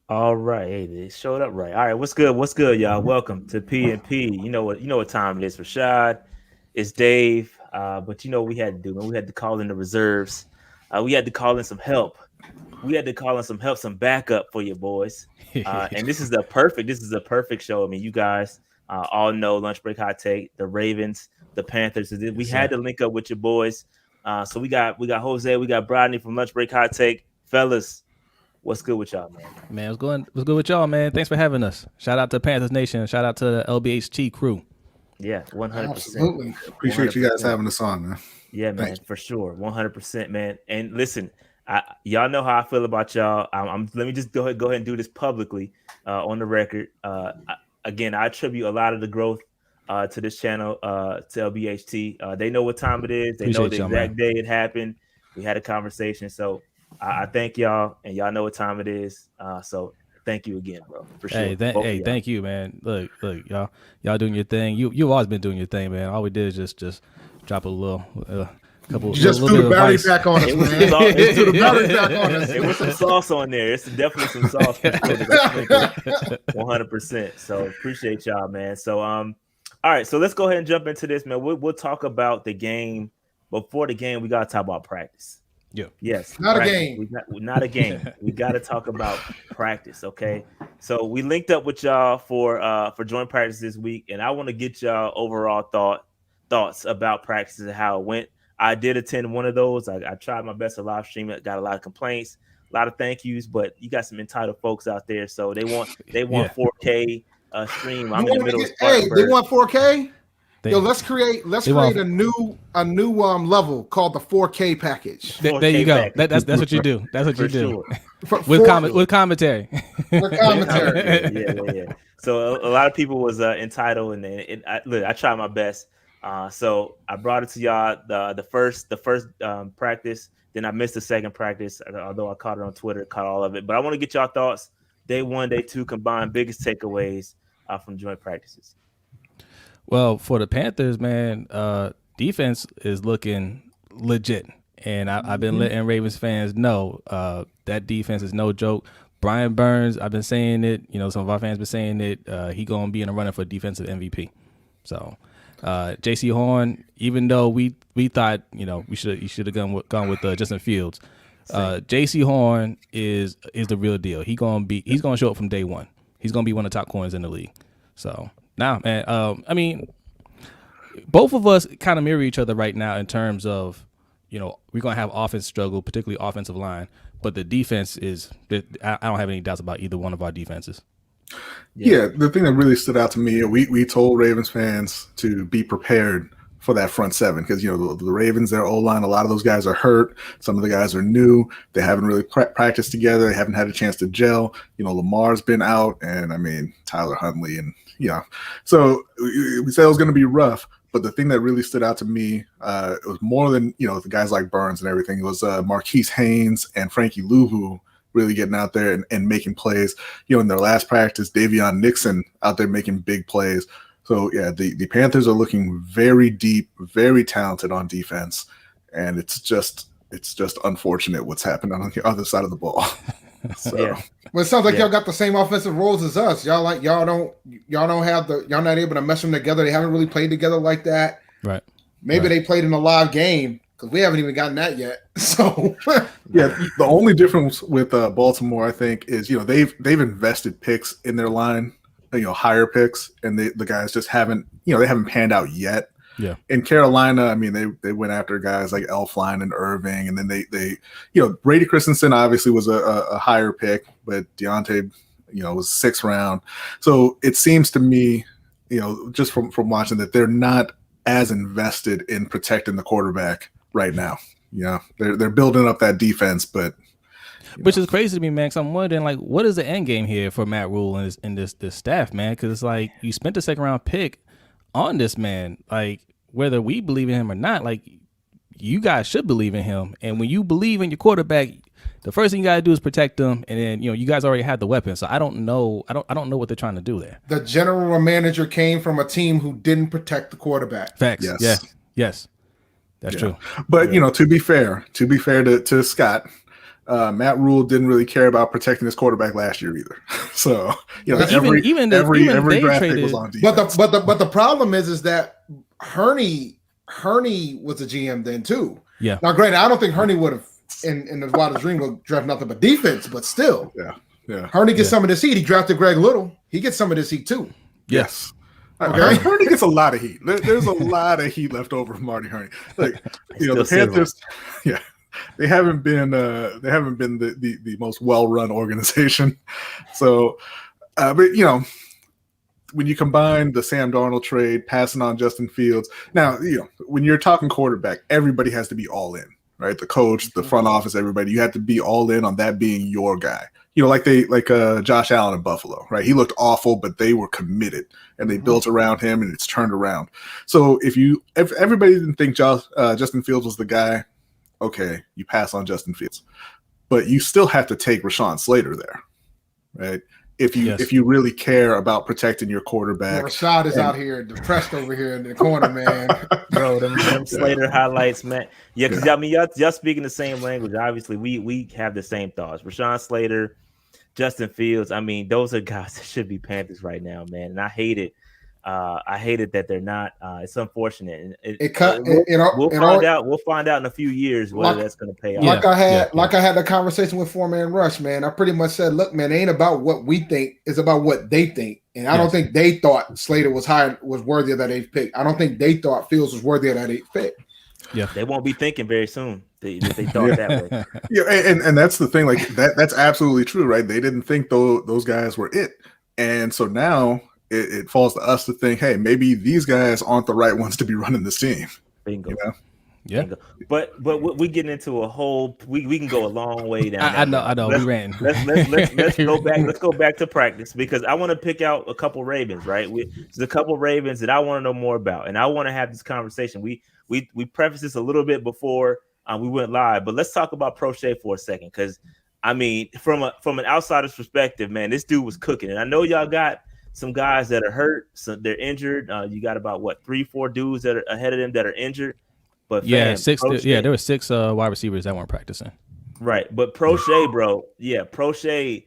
All right, hey, they showed up right. All right, what's good? What's good, y'all? Welcome to P and P. You know what time it is. Rashad, it's Dave. But you know what we had to do, man. We had to call in the reserves. We had to call in some help. We had to call in some help, some backup for you boys. And this is the perfect show. I mean, you guys all know lunch break hot take, the Ravens, the Panthers. We Yes, had sir. to link up with your boys. So we got Jose, we got Brodney from lunch break hot take, fellas. What's good with y'all, man? Man, what's good with y'all, man? Thanks for having us. Shout out to Panthers Nation. Shout out to the LBHT crew. Yeah, 100%. Absolutely. Appreciate you guys 100%. having us on, man. Yeah, Thank man, for sure. 100%, man. And listen, y'all know how I feel about y'all. Let me just go ahead and do this publicly on the record. Again, I attribute a lot of the growth to this channel, to LBHT. They know what time it is. They know Appreciate the y'all, man. exact day it happened. We had a conversation. So I thank y'all, and y'all know what time it is. So thank you again, bro, for sure. Both of y'all. Thank you, man. Look, y'all doing your thing. You've always been doing your thing, man. All we did is just drop a little, couple, You just little threw bit the of battery advice. back on us, It was some man. sauce. You threw the battery back on us. It was some sauce on there. It's definitely some sauce for sure that I sprinkled 100%. So appreciate y'all, man. So all right. So let's go ahead and jump into this, man. We'll talk about the game. Before the game, we gotta talk about practice. Yeah. Yes, Not a practice. game. Not a game. We got to talk about practice, okay? So we linked up with y'all for joint practice this week, and I want to get y'all overall thoughts about practice and how it went. I did attend one of those. I tried my best to live stream it. Got a lot of complaints, a lot of thank yous, but you got some entitled folks out there, so they want Yeah. 4K stream. You I'm in the want to middle of get? Hey, they Spartanburg. want 4K. They, Yo, let's they want create a new level called the 4K package there you 4K go. package That's what you do. That's what for you do. sure. for, With for, with commentary. for With commentary. commentary. Yeah. So a lot of people was entitled, and look, I tried my best. So I brought it to y'all the first practice. Then I missed the second practice, although I caught it on Twitter, caught all of it. But I want to get y'all thoughts. Day one, day two combined, biggest takeaways from joint practices. Well, for the Panthers, man, defense is looking legit, and I've been letting Ravens fans know that defense is no joke. Brian Burns, I've been saying it. You know, some of our fans been saying it. He gonna be in a running for defensive MVP. So, J.C. Horn, even though we thought you should have gone with Justin Fields, J.C. Horn is the real deal. He's gonna show up from day one. He's gonna be one of the top corners in the league. So now, man, I mean, both of us kind of mirror each other right now in terms of, we're going to have offense struggle, particularly offensive line, but the defense is, I don't have any doubts about either one of our defenses. Yeah, the thing that really stood out to me, we told Ravens fans to be prepared for that front seven because, the Ravens, their O-line, a lot of those guys are hurt. Some of the guys are new. They haven't really practiced together. They haven't had a chance to gel. Lamar's been out, and, Tyler Huntley and, So we said it was going to be rough. But the thing that really stood out to me, it was more than, the guys like Burns and everything. It was Marquise Haynes and Frankie Louvu really getting out there and making plays. In their last practice, Davion Nixon out there making big plays. So, yeah, the Panthers are looking very deep, very talented on defense. And it's just unfortunate what's happened on the other side of the ball. So. Yeah. Well, it sounds like y'all got the same offensive roles as us. Y'all not able to mesh them together. They haven't really played together like that. Right. Maybe they played in a live game because we haven't even gotten that yet. So yeah, the only difference with Baltimore, I think, is they've invested picks in their line, higher picks, and the guys just haven't they haven't panned out yet. Yeah. In Carolina, they went after guys like Elflein and Irving, and then they Brady Christensen obviously was a higher pick, but Deontay, was 6th round. So it seems to me, just from watching that they're not as invested in protecting the quarterback right now. They're building up that defense, but which is crazy to me, man. Because I'm wondering, like, what is the end game here for Matt Rule and this staff, man? Because it's like you spent the 2nd round pick on this man, like whether we believe in him or not, like you guys should believe in him. And when you believe in your quarterback, the first thing you gotta do is protect them. And then you guys already have the weapon, so I don't know what they're trying to do there. The general manager came from a team who didn't protect the quarterback. Facts. Yes. Yes. That's true. But to be fair to Scott, Matt Rule didn't really care about protecting his quarterback last year either. So every they draft pick was traded- on defense. But the problem is that Hurney was a GM then too. Yeah. Now, granted, I don't think Hurney would have in the wildest dream would draft nothing but defense, but still, Yeah. Hurney gets some of this heat. He drafted Greg Little. He gets some of this heat too. Yes. Okay. Hurney gets a lot of heat. There's a lot of heat left over from Marty Hurney. Like, the Panthers, they haven't been the most well-run organization. So, but when you combine the Sam Darnold trade, passing on Justin Fields, now when you're talking quarterback, everybody has to be all in, right? The coach, the front office, everybody. You have to be all in on that being your guy. Like Josh Allen in Buffalo, right? He looked awful, but they were committed and they built around him, and it's turned around. So if everybody didn't think Justin Fields was the guy, okay, you pass on Justin Fields, but you still have to take Rashawn Slater there, right? If you really care about protecting your quarterback. Rashad is out here depressed over here in the corner, man. Bro, them Slater highlights, man. Yeah, because I mean, y'all speaking the same language. Obviously, we have the same thoughts. Rashawn Slater, Justin Fields. I mean, those are guys that should be Panthers right now, man. And I hate it. I hate it that they're not. It's unfortunate. We'll find out in a few years whether that's going to pay off. Like I had the conversation with Foreman Rush, man. I pretty much said, look, man, it ain't about what we think; it's about what they think. And I don't think they thought Slater was worthy of that 8th pick. I don't think they thought Fields was worthy of that 8th pick. Yeah, they won't be thinking very soon if they thought that way. Yeah, and that's the thing. Like that's absolutely true, right? They didn't think those guys were it, and so now it falls to us to think, hey, maybe these guys aren't the right ones to be running this team. Bingo. Yeah. Bingo. But we getting into a whole. We can go a long way down. I know. We ran. Let's go back. Let's go back to practice because I want to pick out a couple Ravens. Right, there's a couple Ravens that I want to know more about, and I want to have this conversation. We prefaced this a little bit before we went live, but let's talk about Prochet for a second because I mean, from an outsider's perspective, man, this dude was cooking, and I know y'all got some guys that are hurt, so they're injured. You got about 3-4 dudes that are ahead of them that are injured. But there were 6 wide receivers that weren't practicing. Right, but Prochet, bro, Prochet,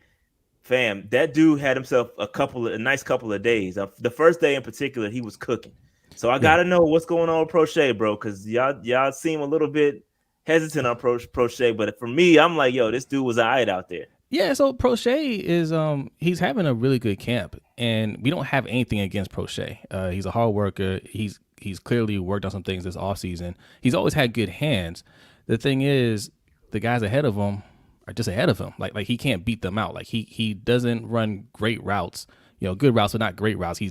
fam, that dude had himself a nice couple of days. The first day in particular, he was cooking. So I gotta know what's going on with Prochet, bro, because y'all seem a little bit hesitant on Prochet, but for me, I'm like, yo, this dude was all right out there. Yeah, so Prochet is he's having a really good camp, and we don't have anything against Prochet. He's a hard worker. He's clearly worked on some things this offseason. He's always had good hands. The thing is, the guys ahead of him are just ahead of him. Like he can't beat them out. Like he doesn't run great routes, good routes, but not great routes. He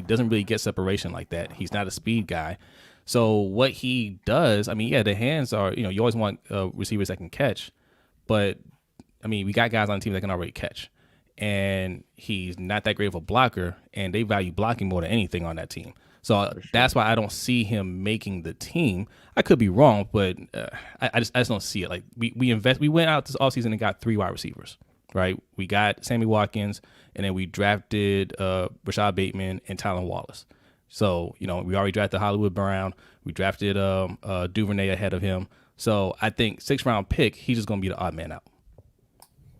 doesn't really get separation like that. He's not a speed guy. So what he does, I mean, the hands are, you always want receivers that can catch, but I mean, we got guys on the team that can already catch, and he's not that great of a blocker, and they value blocking more than anything on that team. So that's why I don't see him making the team. I could be wrong, but I just don't see it. Like we went out this offseason and got 3 wide receivers, right? We got Sammy Watkins, and then we drafted Rashad Bateman and Tylan Wallace. So, we already drafted Hollywood Brown. We drafted Duvernay ahead of him. So I think 6th round pick, he's just going to be the odd man out.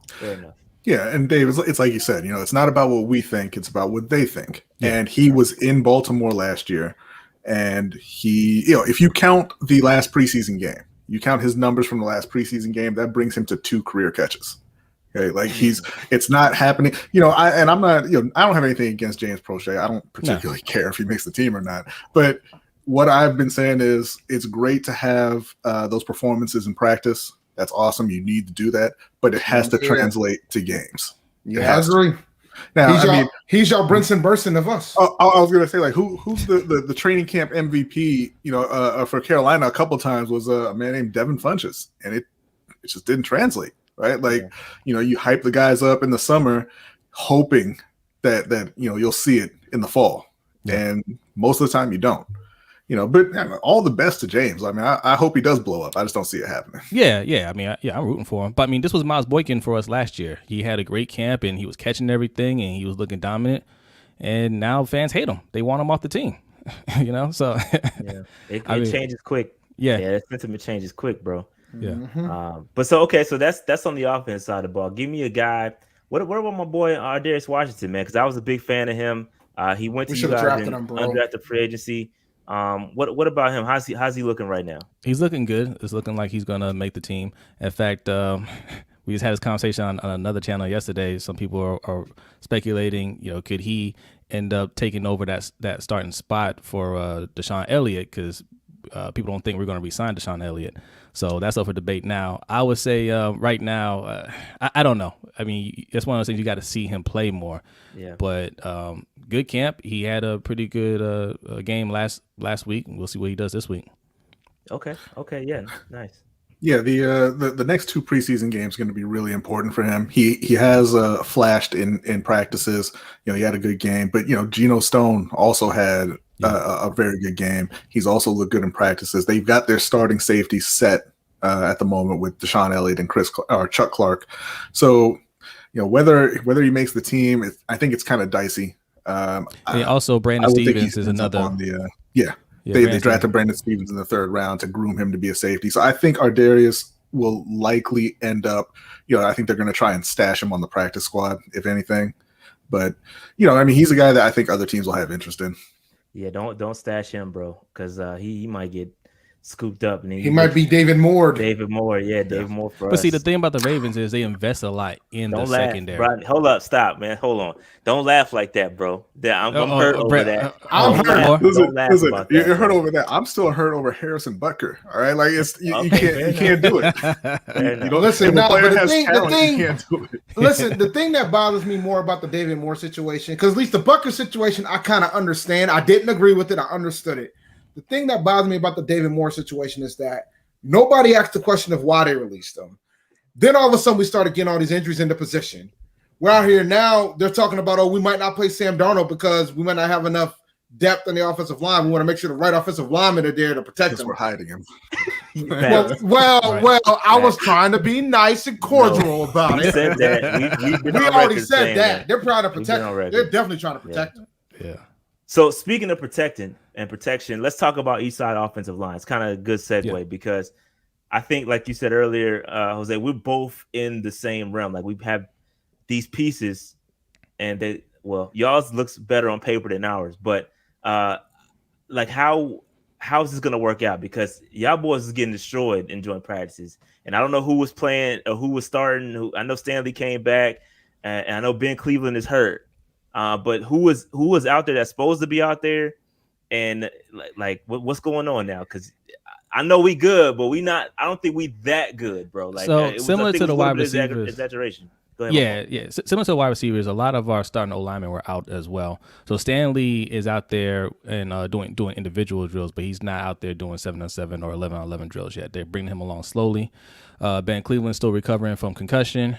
Fair enough. Yeah, and Dave, it's like you said, it's not about what we think, it's about what they think. Yeah. And he was in Baltimore last year, and he, if you count the last preseason game, you count his numbers from the last preseason game, that brings him to 2 career catches. Okay, like it's not happening. I'm not, I don't have anything against James Prochet. I don't particularly care if he makes the team or not. But what I've been saying is it's great to have those performances in practice. That's awesome. You need to do that, but it has to translate to games. Yeah, I agree. Now, he's y'all Brinson Burson of us. I was going to say, like, who's the training camp MVP? For Carolina, a couple times was a man named Devin Funchess, and it just didn't translate, right? Like, you hype the guys up in the summer, hoping that you'll see it in the fall, and most of the time you don't. But all the best to James. I mean, I hope he does blow up. I just don't see it happening. Yeah. I mean, I'm rooting for him. But I mean, this was Miles Boykin for us last year. He had a great camp, and he was catching everything, and he was looking dominant. And now fans hate him. They want him off the team. So it changes quick. Yeah, that sentiment changes quick, bro. Yeah. But so okay, so that's on the offense side of the ball. Give me a guy. What about my boy Darius Washington, man? Because I was a big fan of him. He went We to you should have guys drafted in him, bro. undrafted free agency. What about him? How's he looking right now? He's looking good. It's looking like he's gonna make the team. In fact, we just had this conversation on another channel yesterday. Some people are speculating, could he end up taking over that starting spot for Deshaun Elliott? Because people don't think we're going to re-sign Deshaun Elliott. So that's up for debate now. I would say right now, I don't know. I mean, it's one of those things you got to see him play more. Yeah. But good camp. He had a pretty good game last week. We'll see what he does this week. Okay. Yeah. Nice. Yeah, the next 2 preseason games are going to be really important for him. He has flashed in practices. He had a good game, but Geno Stone also had a very good game. He's also looked good in practices. They've got their starting safety set at the moment with Deshaun Elliott and Chuck Clark. So whether he makes the team, I think it's kind of dicey. Also, Brandon Stevens is another. They drafted Brandon Stevens in the 3rd round to groom him to be a safety. So I think Ardarius will likely end up, I think they're going to try and stash him on the practice squad, if anything. But, he's a guy that I think other teams will have interest in. Yeah, don't stash him, bro, because he might get scooped up. And he might be David Moore. David Moore for us. But see, the thing about the Ravens is they invest a lot in the secondary. Bro. Hold up, stop, man. Hold on. Don't laugh like that, bro. I'm hurt over that. I'm hurt. Listen, you're hurt over that. I'm still hurt over Harrison Butker. All right, like you can't do it. Listen, Listen, the thing that bothers me more about the David Moore situation, because at least the Butker situation, I kind of understand. I didn't agree with it. I understood it. The thing that bothers me about the David Moore situation is that nobody asked the question of why they released him. Then all of a sudden we started getting all these injuries into position. We're out here now, they're talking about, we might not play Sam Darnold because we might not have enough depth in the offensive line. We want to make sure the right offensive linemen are there to protect him. We're hiding him. I was trying to be nice and cordial about it. We said that. We already said that. They're trying to protect him. They're definitely trying to protect him. Yeah. So speaking of protection, let's talk about each side offensive line. It's kind of a good segue because I think, like you said earlier, Jose, we're both in the same realm. Like we have these pieces, and y'all's looks better on paper than ours. But like how's this gonna work out? Because y'all boys is getting destroyed in joint practices, and I don't know who was playing or who was starting. I know Stanley came back, and I know Ben Cleveland is hurt. But who was out there that's supposed to be out there, and what's going on now? Because I know we good, but we not. I don't think we that good, bro. Like so similar to the wide receivers. Exaggeration. Go ahead, yeah. Similar to the wide receivers, a lot of our starting O-linemen were out as well. So Stanley is out there and doing individual drills, but he's not out there doing 7-on-7 or 11-on-11 drills yet. They're bringing him along slowly. Ben Cleveland's still recovering from concussion.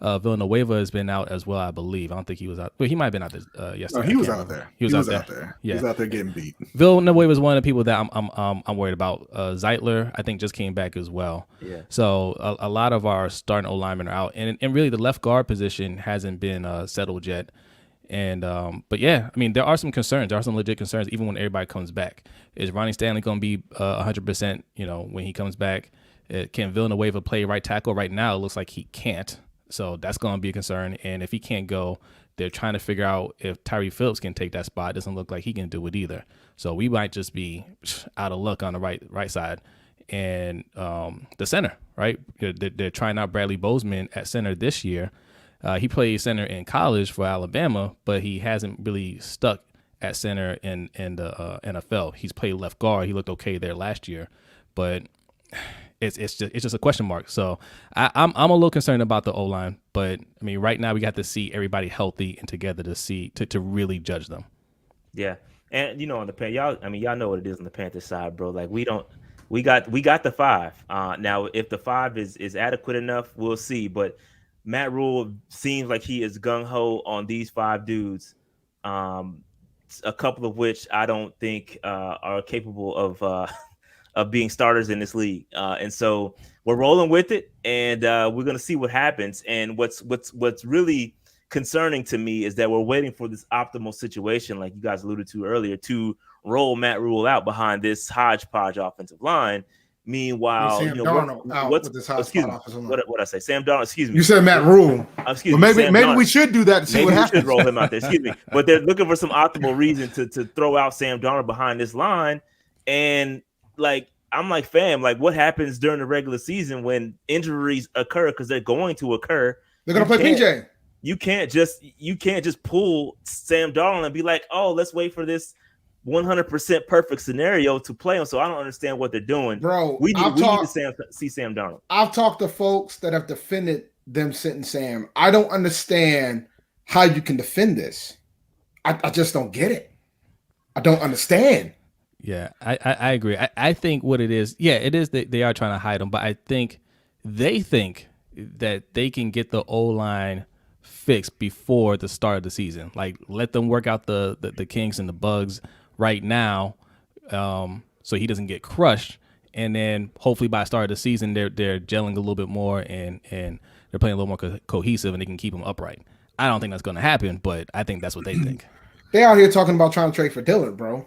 Villanueva has been out as well, I believe. I don't think he was out. Well, he might have been out yesterday. No, he was out there. He was out there. Yeah. He was out there getting beat. Villanueva was one of the people that I'm worried about. Zeitler, I think, just came back as well. Yeah. So a lot of our starting O-linemen are out, and really the left guard position hasn't been settled yet. And but yeah, I mean, there are some concerns. There are some legit concerns, even when everybody comes back. Is Ronnie Stanley going to be 100%? When he comes back, can Villanueva play right tackle? Right now, it looks like he can't. So that's going to be a concern. And if he can't go, they're trying to figure out if Tyree Phillips can take that spot. It doesn't look like he can do it either. So we might just be out of luck on the right side. And the center, right? They're trying out Bradley Bozeman at center this year. He played center in college for Alabama, but he hasn't really stuck at center in the NFL. He's played left guard. He looked okay there last year, but it's just a question mark. So I'm a little concerned about the O-line, but I mean, right now we got to see everybody healthy and together to really judge them. Yeah, and on the y'all know what it is on the Panthers side, bro. Like we got the 5. Now if the 5 is adequate enough, we'll see. But Matt Rule seems like he is gung ho on these 5 dudes. A couple of which I don't think are capable of being starters in this league. And so we're rolling with it, and we're going to see what happens. And what's really concerning to me is that we're waiting for this optimal situation, like you guys alluded to earlier, to roll Matt Rule out behind this hodgepodge offensive line. Meanwhile, Sam Darnold out with this high excuse spot me, offensive line. what I say? Sam Darnold. Excuse me. You said Matt Rule. Excuse Well, me. maybe Sam maybe Darnold. we should do that to see Maybe what we happens. should roll him out there. Excuse me. But they're looking for some optimal reason to throw out Sam Darnold behind this line. And like, I'm like, fam, like what happens during the regular season when injuries occur, because they're going to occur. They're gonna play PJ. You can't just pull Sam Darnold and be like, oh, let's wait for this 100% perfect scenario to play him. So I don't understand what they're doing, bro. We need to see Sam Darnold. I've talked to folks that have defended them sitting Sam. I don't understand how you can defend this. I just don't get it. I don't understand. Yeah, I agree. I think what it is, it is that they are trying to hide him, but I think they think that they can get the O-line fixed before the start of the season. Like, let them work out the kinks and the bugs right now, so he doesn't get crushed. And then hopefully by the start of the season, they're gelling a little bit more and they're playing a little more cohesive, and they can keep him upright. I don't think that's going to happen, but I think that's what they think. They out here talking about trying to trade for Dillard, bro.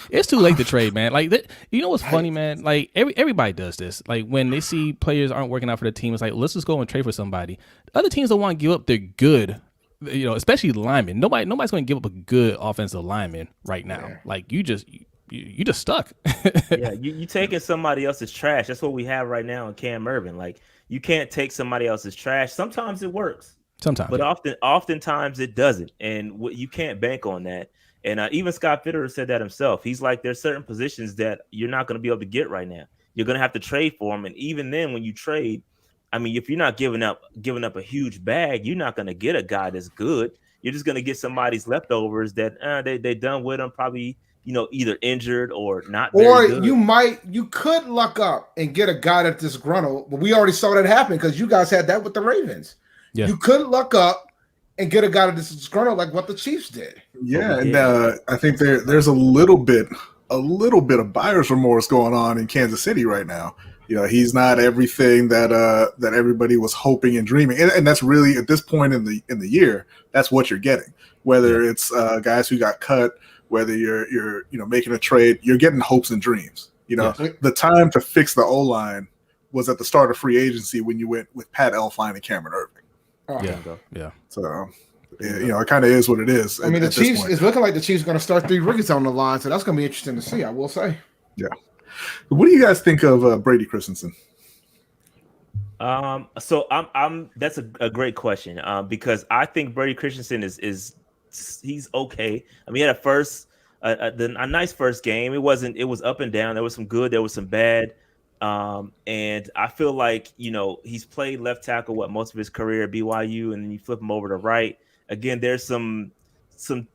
It's too late to trade, man. Like, you know what's funny, man? Like, everybody does this. Like, when they see players aren't working out for the team, it's like, let's just go and trade for somebody. Other teams don't want to give up their good, especially linemen. Nobody's going to give up a good offensive lineman right now. Yeah. Like, you just stuck. Yeah, you taking somebody else's trash. That's what we have right now in Cam Irvin. Like, you can't take somebody else's trash. Sometimes it works. Sometimes, but oftentimes it doesn't, and you can't bank on that. And even Scott Fitterer said that himself. He's like, there's certain positions that you're not going to be able to get right now. You're going to have to trade for them. And even then, when you trade, I mean, if you're not giving up a huge bag, you're not going to get a guy that's good. You're just going to get somebody's leftovers that they done with them, probably, either injured or not. Or very good. you could luck up and get a guy that's disgruntled. But we already saw that happen because you guys had that with the Ravens. Yeah. You could luck up and get a guy that's disgruntled like what the Chiefs did. Yeah, and I think there's a little bit of buyer's remorse going on in Kansas City right now. He's not everything that everybody was hoping and dreaming, and that's really at this point in the year, that's what you're getting. Whether it's guys who got cut, whether you're making a trade, you're getting hopes and dreams. The time to fix the O-line was at the start of free agency when you went with Pat Elflein and Cameron Irving. Yeah. So, it kind of is what it is. I mean, the Chiefs, it's looking like the Chiefs are going to start 3 rookies on the line, so that's going to be interesting to see, I will say. Yeah. What do you guys think of Brady Christensen? So that's a great question, because I think Brady Christensen he's okay. I mean, he had a nice first game. It was up and down. There was some good, there was some bad. And I feel like, he's played left tackle most of his career at BYU, and then you flip him over to right. Again, there's some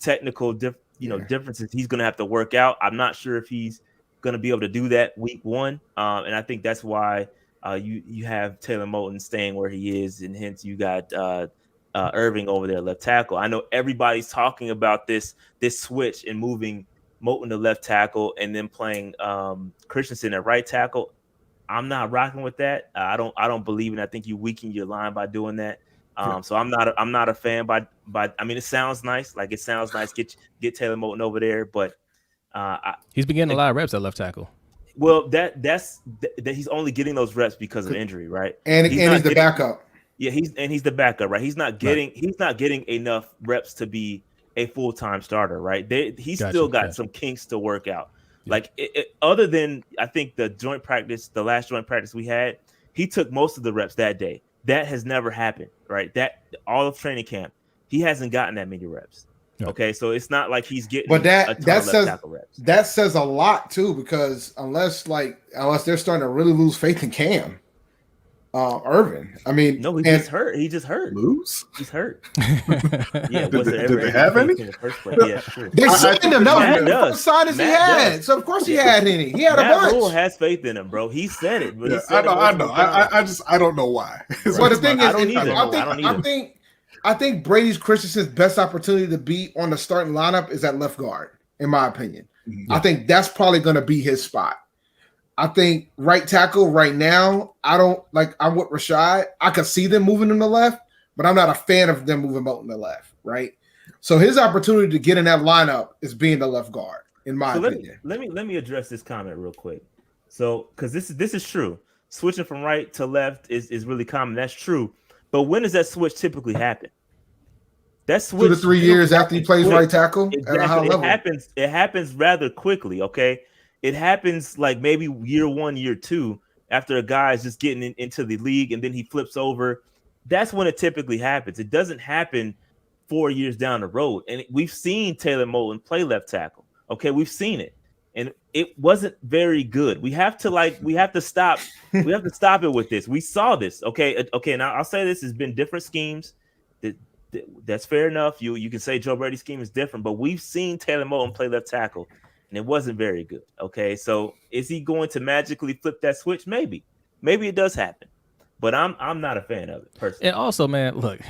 technical differences he's going to have to work out. I'm not sure if he's going to be able to do that week 1. And I think that's why you have Taylor Moton staying where he is, and hence you got Irving over there left tackle. I know everybody's talking about this switch and moving Moton to left tackle and then playing Christensen at right tackle. I'm not rocking with that. I don't believe in. I think you weaken your line by doing that. So I'm not a fan. By I mean, it sounds nice. Like, it sounds nice. Get Taylor Moton over there, but he's been getting a lot of reps at left tackle. Well, that's he's only getting those reps because of injury, right? And he's the backup. Yeah, he's the backup, right? He's not getting enough reps to be a full-time starter, right? He's still got some kinks to work out. Like, other than, I think, the last joint practice we had, he took most of the reps that day. That has never happened, right? That all of training camp, he hasn't gotten that many reps. Yep. Okay, so it's not like he's getting a ton of left tackle reps. That says a lot too, because unless they're starting to really lose faith in Cam Irvin. I mean, no, just hurt. He just hurt. Lose? He's hurt. Yeah, did they have any? Yeah, sure. They signed him. No, signed he had. Does. So of course he had any. He had a bunch. Rule has faith in him, bro. He said it. But I know. I don't know why. Well, the thing is, I don't either. I think Brady's Christensen's best opportunity to be on the starting lineup is at left guard, in my opinion. Mm-hmm. I think that's probably going to be his spot. I think right tackle right now, I'm with Rashad. I could see them moving him to left, but I'm not a fan of them moving Moton to left, right? So his opportunity to get in that lineup is being the left guard, in my opinion. Let me address this comment real quick. So, because this is true, switching from right to left is really common. That's true. But when does that switch typically happen? That 2 to switch 3 generally years after he happens plays quick. right tackle at a high Exactly. level. It happens rather quickly. Okay. It happens like maybe year 1, year 2, after a guy is just getting into the league and then he flips over. That's when it typically happens. It doesn't happen 4 years down the road. And we've seen Taylor Moton play left tackle. Okay. We've seen it. And it wasn't very good. We have to stop it with this. We saw this. Okay. Okay. Now I'll say this has been different schemes. That's fair enough. You can say Joe Brady's scheme is different, but we've seen Taylor Moton play left tackle, and it wasn't very good. Okay, so is he going to magically flip that switch? Maybe it does happen, but I'm not a fan of it personally. And also, man, look,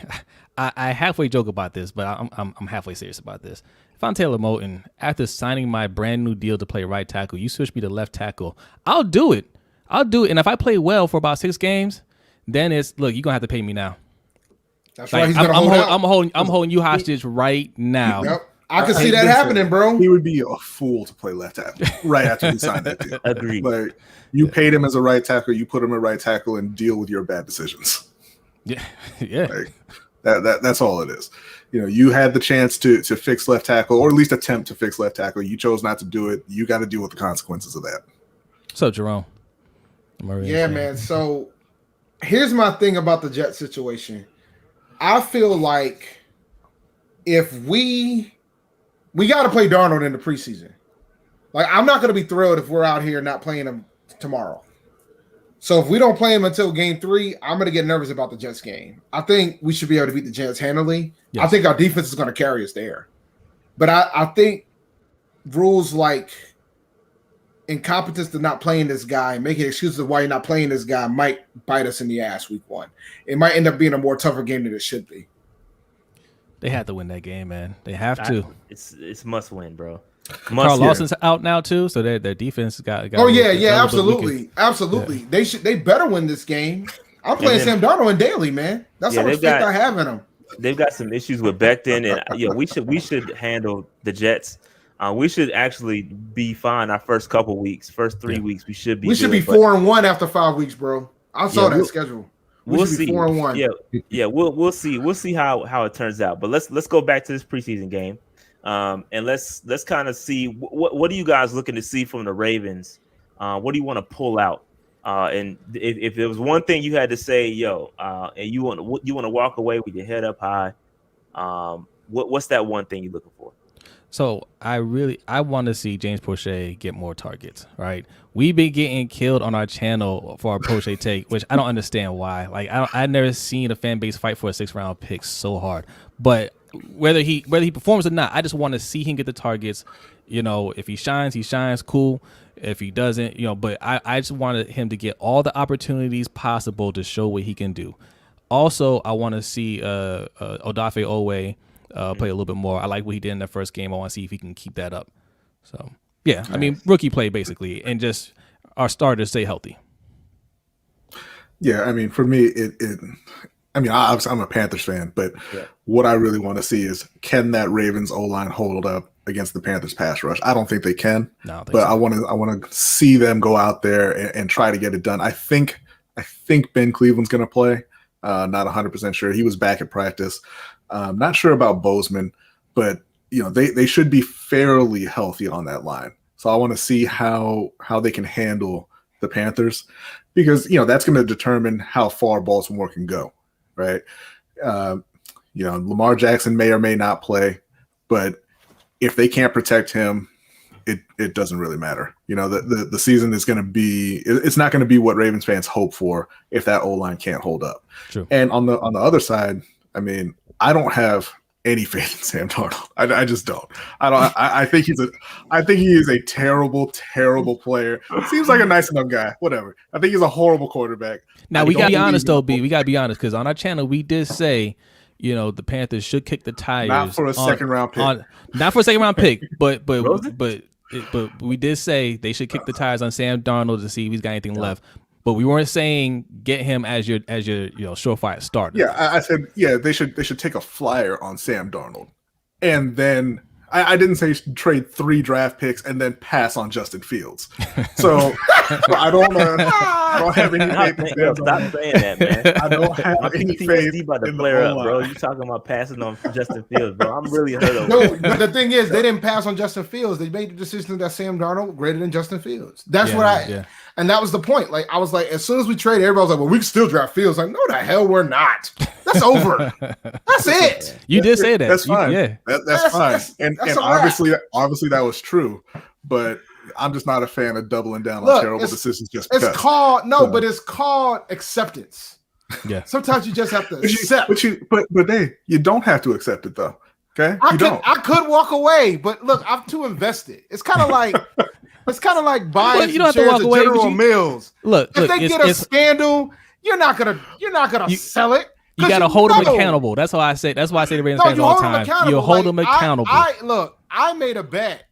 I halfway joke about this, but I'm halfway serious about this. If I'm Taylor Moton, after signing my brand new deal to play right tackle, you switch me to left tackle, I'll do it. And if I play well for about 6 games, then it's look, you're gonna have to pay me now. That's Like, why he's gonna hold out. I'm holding you hostage right now. Yep. I can see that happening, bro. He would be a fool to play left tackle right after he signed that deal. Agreed. Like you paid him as a right tackle, you put him at right tackle and deal with your bad decisions. Yeah, yeah. Like, that's all it is. You know, you had the chance to fix left tackle, or at least attempt to fix left tackle. You chose not to do it. You got to deal with the consequences of that. So, Jerome. Yeah, man. So here's my thing about the Jet situation. I feel like if we got to play Darnold in the preseason. Like, I'm not going to be thrilled if we're out here not playing him tomorrow. So if we don't play him until game 3, I'm going to get nervous about the Jets game. I think we should be able to beat the Jets handily. Yes. I think our defense is going to carry us there. But I think rules like incompetence to not playing this guy, making excuses of why you're not playing this guy might bite us in the ass week 1. It might end up being a more tougher game than it should be. They have to win that game, man. They have to. It's must win, bro. Carl Lawson's out now too, so their defense got. Oh yeah, absolutely. Yeah. They better win this game. I'm playing Sam Darnold and Daly, man. That's how much faith I have in them. They've got some issues with Becton, and we should handle the Jets. We should actually be fine our first couple weeks, first 3 weeks. We should be 4-1 after 5 weeks, bro. I saw that schedule. We'll see. 4-1. Yeah, we'll see. We'll see how it turns out. But let's go back to this preseason game, and let's kind of see what are you guys looking to see from the Ravens? What do you want to pull out? And if there was one thing you had to say, and you want to walk away with your head up high, what's that one thing you're looking for? So I want to see James Proche get more targets, right? We've been getting killed on our channel for our Proche take, which I don't understand why. Like I've never seen a fan base fight for a 6th-round pick so hard. But whether he performs or not, I just want to see him get the targets. You know, if he shines, cool. If he doesn't, but I just wanted him to get all the opportunities possible to show what he can do. Also, I want to see Odafe Owe play a little bit more. I like what he did in the first game. I want to see if he can keep that up. So, yeah, I mean, rookie play basically, and just our starters stay healthy. Yeah, I mean, for me, I'm a Panthers fan, but what I really want to see is, can that Ravens O-line hold up against the Panthers pass rush? I don't think they can, but I want to see them go out there and try to get it done. I think Ben Cleveland's going to play. Not 100% sure. He was back at practice. Not sure about Bozeman, but they should be fairly healthy on that line. So I want to see how they can handle the Panthers, because that's going to determine how far Baltimore can go, right? Lamar Jackson may or may not play, but if they can't protect him, it doesn't really matter. The season is going to be, it's not going to be what Ravens fans hope for if that O-line can't hold up. True. And on the other side, I mean, I don't have any faith in Sam Darnold. I just don't. I think he is a terrible, terrible player. Seems like a nice enough guy. Whatever. I think he's a horrible quarterback. Now we gotta be honest though, B. We gotta be honest, because on our channel we did say, the Panthers should kick the tires. Not for a second round pick. Not for a second round pick, but we did say they should kick the tires on Sam Darnold to see if he's got anything left. But we weren't saying get him as your surefire starter. Yeah, I said they should take a flyer on Sam Darnold, and then I didn't say trade 3 draft picks and then pass on Justin Fields. So I don't have any faith in Sam Stop Darnold. saying that, man. I don't have My any faith PTSD about to in the flare up, O-line. bro. You talking about passing on Justin Fields, bro? I'm really hurt over No, it. but the thing is, they didn't pass on Justin Fields. They made the decision that Sam Darnold greater than Justin Fields. That's and that was the point. Like, I was like, as soon as we traded, everybody was like, well, we can still draft Fields. Like, no, the hell we're not. That's over. That's it. You did say that. That's fine. That's fine. And that's obviously that was true. But I'm just not a fan of doubling down on terrible decisions just because. It's called but it's called acceptance. Yeah. Sometimes you just have to accept. But Dave, you don't have to accept it though. Okay. I could walk away, but look, I'm too invested. It's kind of like buying you don't have to shares walk of away, General Mills. Look, if they get a scandal, you're not gonna sell it. You got to hold them accountable. That's why I say the Ravens fans all the time. You hold them accountable. I made a bet,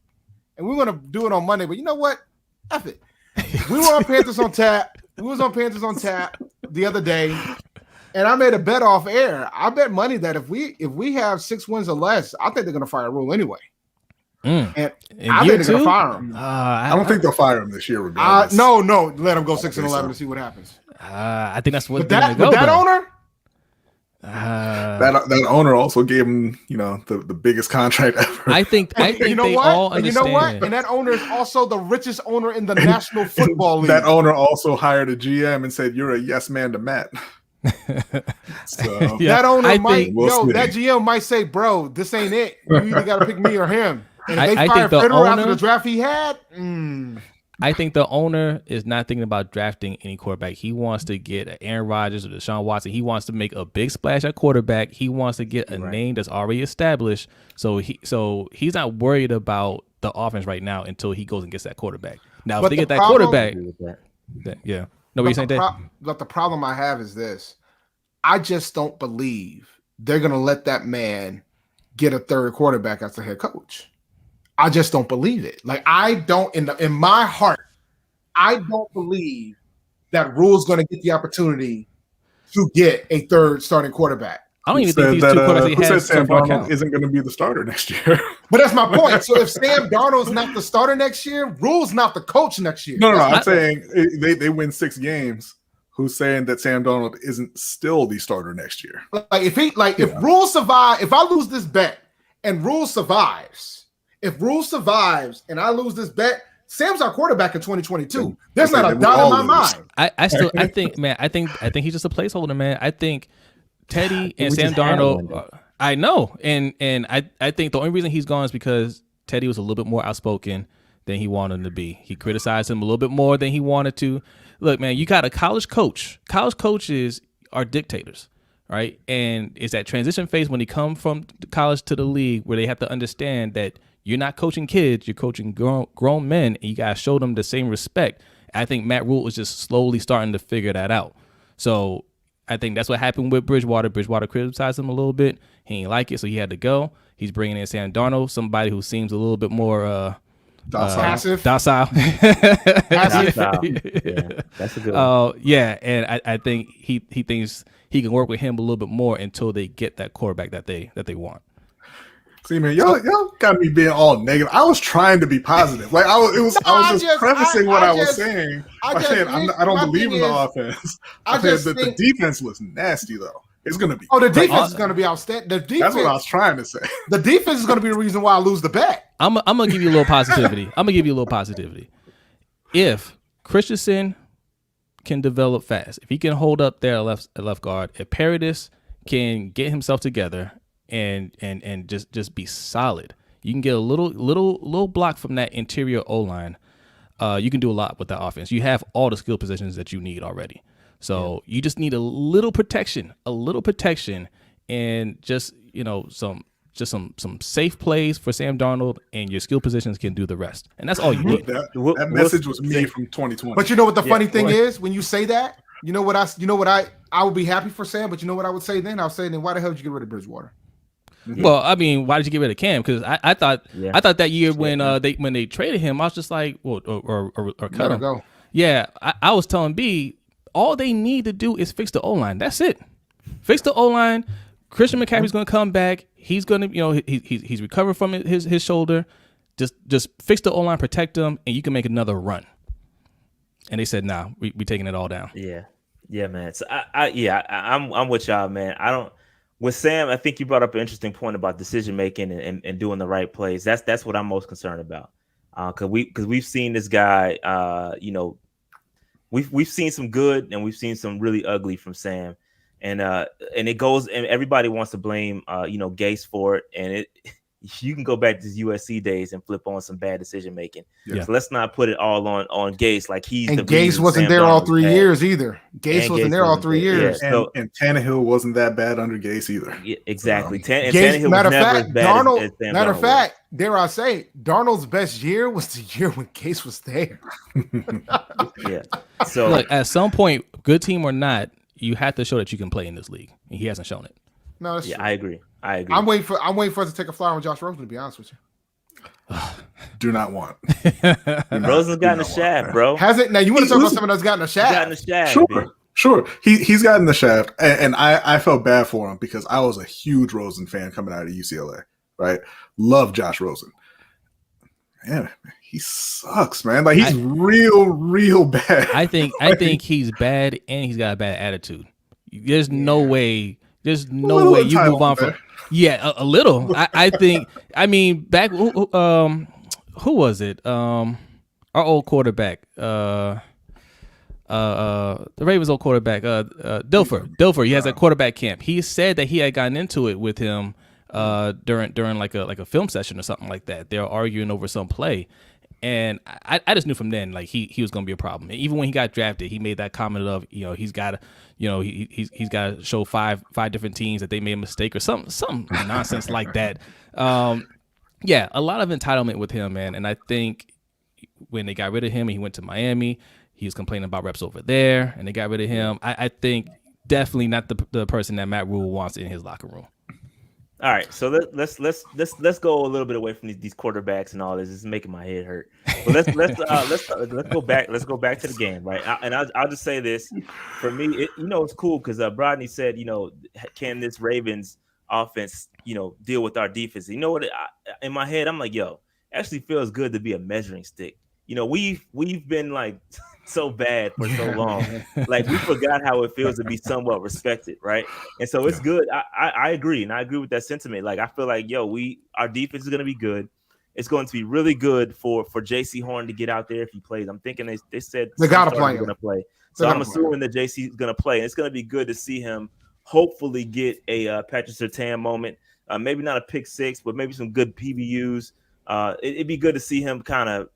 and we're gonna do it on Monday. But you know what? F it. We were on Panthers on tap. We was on Panthers on tap the other day, and I made a bet off air. I bet money that if we have 6 wins or less, I think they're gonna fire Rule anyway. And I think they're gonna fire him. I don't think they'll fire him this year. Regardless. No, let him go 6-11 to see what happens. I think that's what. That owner. That owner also gave him, the biggest contract ever. I think they all understand. You know what? And that owner is also the richest owner in the National Football League. That owner also hired a GM and said, "You're a yes man to Matt." So that owner that GM might say, "Bro, this ain't it. You either got to pick me or him." And if they fire Federer after the draft he had. I think the owner is not thinking about drafting any quarterback. He wants to get an Aaron Rodgers or Deshaun Watson. He wants to make a big splash at quarterback. He wants to get a name that's already established. So he's not worried about the offense right now until he goes and gets that quarterback. Now, if they get that quarterback, yeah. No, what you saying, Dave? But the problem I have is this. I just don't believe they're going to let that man get a third quarterback as the head coach. I just don't believe it. Like, I don't, in my heart, I don't believe that Rule's going to get the opportunity to get a third starting quarterback. I don't even think these two quarterbacks he has Sam Darnold isn't going to be the starter next year. But that's my point. So if Sam Darnold's not the starter next year, Rule's not the coach next year. No, I'm saying they win 6 games. Who's saying that Sam Darnold isn't still the starter next year? If Rule survive, if I lose this bet and Rule survives. If Rule survives and I lose this bet, Sam's our quarterback in 2022. There's not a doubt in my mind. I think he's just a placeholder, man. I think Teddy and Sam Darnold. I know, and I think the only reason he's gone is because Teddy was a little bit more outspoken than he wanted him to be. He criticized him a little bit more than he wanted to. Look, man, you got a college coach. College coaches are dictators. Right. And it's that transition phase when they come from college to the league where they have to understand that you're not coaching kids, you're coaching grown men, and you got to show them the same respect. I think Matt Rule is just slowly starting to figure that out. So I think that's what happened with Bridgewater. Bridgewater criticized him a little bit. He didn't like it, so he had to go. He's bringing in Sam Darnold, somebody who seems a little bit more docile. Docile. Yeah, that's a good one. And I think he thinks he can work with him a little bit more until they get that quarterback that they want. See, man, y'all got me being all negative. I was trying to be positive. Like I was just prefacing what I was saying. I don't believe in the offense. The defense looks nasty though. It's gonna be. Oh, the defense is gonna be outstanding. That's what I was trying to say. The defense is gonna be the reason why I lose the bet. I'm gonna give you a little positivity. If Christensen can develop fast, if he can hold up there at left guard, if Paradis can get himself together and just be solid, you can get a little block from that interior O-line. You can do a lot with that offense. You have all the skill positions that you need already. So you just need a little protection, and just some safe plays for Sam Darnold, and your skill positions can do the rest. And that's all you need. That message was me from 2020. But you know what the funny thing is? When you say that, you know what I would be happy for Sam, but you know what I would say then? I would say, then why the hell did you get rid of Bridgewater? Mm-hmm. Well, I mean, why did you get rid of Cam? Because I thought that year when they traded him, I was just like, well, or cut him. Go. Yeah, I was telling B, all they need to do is fix the O-line. That's it. Fix the O-line. Christian McCaffrey's going to come back. He's going to, he's recovering from his shoulder. Just fix the O-line, protect him, and you can make another run. And they said, "Nah, we taking it all down." Yeah, man. So I'm with y'all, man. I don't with Sam. I think you brought up an interesting point about decision making and doing the right plays. That's what I'm most concerned about. Because we've seen this guy. We've seen some good and we've seen some really ugly from Sam, and it goes and everybody wants to blame Gase for it, and it. You can go back to his USC days and flip on some bad decision making. Yeah. So let's not put it all on Gase like he's and the Gase wasn't there all 3 years either. Gase wasn't there all 3 years. Yeah, and Tannehill wasn't that bad under Gase either. Yeah, exactly. Tannehill matter of fact, dare I say, Darnold's best year was the year when Gase was there. Yeah. So look, at some point, good team or not, you have to show that you can play in this league, and he hasn't shown it. No, that's true. I agree. I'm waiting for us to take a flyer on Josh Rosen, to be honest with you. Do not want. Rosen's gotten a shaft, bro. Has it? Now you want to talk about someone that's gotten a shaft? Gotten a shaft. Sure. He's gotten the shaft, and I felt bad for him because I was a huge Rosen fan coming out of UCLA. Right, love Josh Rosen. Man, he sucks, man. Like he's real bad. I think he's bad, and he's got a bad attitude. There's no way. There's no way you move on from. Yeah, a little. I think. I mean, back. Who was it? Our old quarterback. The Ravens' old quarterback. Dilfer. He has a quarterback camp. He said that he had gotten into it with him during like a film session or something like that. They're arguing over some play. And I just knew from then like he was going to be a problem. And even when he got drafted, he made that comment of he's got to he's got to show five different teams that they made a mistake or some nonsense like that. Yeah, a lot of entitlement with him, man. And I think when they got rid of him and he went to Miami, he was complaining about reps over there, and they got rid of him. I think definitely not the person that Matt Rule wants in his locker room. All right, so let's go a little bit away from these quarterbacks and all this. It's making my head hurt. But let's go back. Let's go back to the game, right? I'll just say this: for me, it's cool because Brodney said, can this Ravens offense, deal with our defense? You know what? In my head, I'm like, actually feels good to be a measuring stick. We've been like so bad for so long. Like we forgot how it feels to be somewhat respected, right? And so it's good. I agree, and I agree with that sentiment. Like I feel like our defense is going to be good. It's going to be really good for JC Horn to get out there if he plays. I'm thinking they said they got to play. Going to play. So I'm assuming that JC is going to play. And it's going to be good to see him hopefully get a Patrick Surtain moment. Maybe not a pick six, but maybe some good PBUs. It'd be good to see him kind of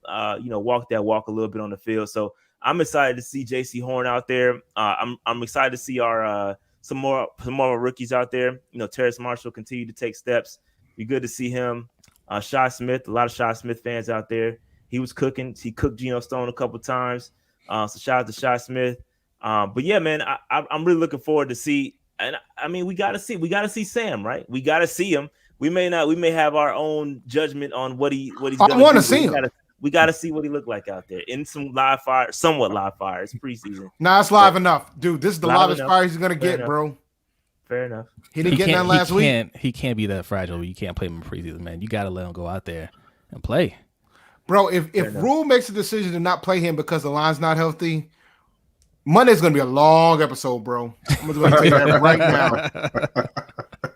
walk that walk a little bit on the field. So I'm excited to see JC Horn out there. I'm excited to see our some more rookies out there. Terrace Marshall continue to take steps. Be good to see him. Shi Smith, a lot of Shi Smith fans out there. He was cooking. He cooked Geno Stone a couple times. So shout out to Shi Smith. But yeah, man, I'm really looking forward to see. And I mean, we got to see Sam, right? We got to see him. We may have our own judgment on what he's. I want to see him. We got to see what he looked like out there in some live fire, somewhat live fire. It's preseason. Nah, it's live enough, dude. This is the livest fire he's gonna get, bro. Fair enough. He didn't get that last week. He can't be that fragile. You can't play him in preseason, man. You got to let him go out there and play, bro. If Rule makes a decision to not play him because the line's not healthy, Monday's gonna be a long episode, bro. I'm gonna tell you that right now.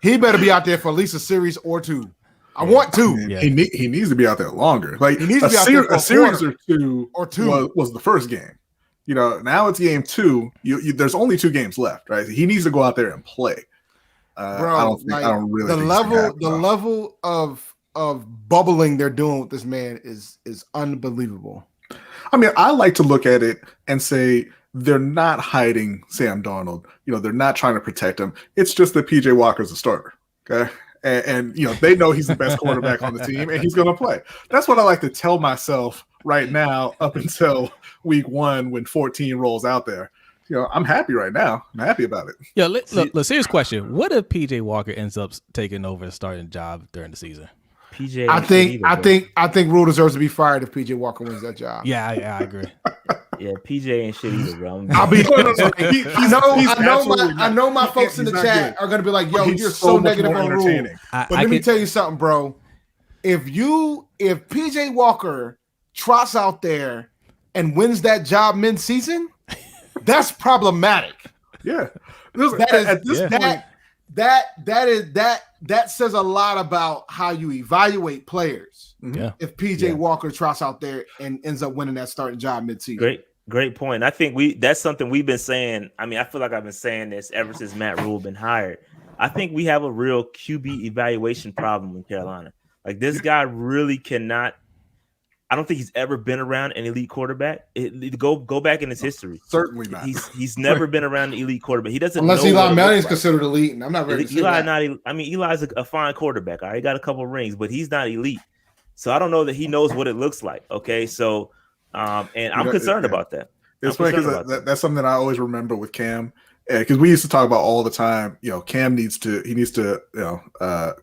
He better be out there for at least a series or two. I want two. Yeah. He needs to be out there longer. Like he needs to be out there for a series or two was the first game. Now it's game two. There's only 2 games left, right? He needs to go out there and play. Bro, I don't really the level of bubbling they're doing with this man is unbelievable. I mean, I like to look at it and say they're not hiding Sam Darnold. They're not trying to protect him. It's just that PJ Walker's a starter. Okay. And they know he's the best quarterback on the team and he's going to play. That's what I like to tell myself right now up until week 1 when 14 rolls out there. I'm happy right now. I'm happy about it. Yeah, look, serious question. What if PJ Walker ends up taking over a starting job during the season? I think Rule deserves to be fired if PJ Walker wins that job. Yeah, I agree. Yeah, PJ ain't shit either, bro. I'll be. I know my folks in the chat are gonna be like, "Yo, you're so negative on Rule." But let me tell you something, bro. If PJ Walker trots out there and wins that job mid-season, that's problematic. Yeah. That says a lot about how you evaluate players. Yeah. If PJ Walker trots out there and ends up winning that starting job mid-season. Great point. I think that's something we've been saying. I mean, I feel like I've been saying this ever since Matt Rule been hired. I think we have a real QB evaluation problem in Carolina. Like, this guy really cannot. I don't think he's ever been around an elite quarterback. Go back in his history. Certainly not. He's never been around an elite quarterback. He doesn't unless know Eli Manning's considered elite, and I'm not ready to say Eli that. I mean, Eli's a fine quarterback. All right, he got a couple of rings, but he's not elite. So I don't know that he knows what it looks like. Okay, so and I'm concerned about that. It's funny because that's something that I always remember with Cam, because we used to talk about all the time. Cam needs to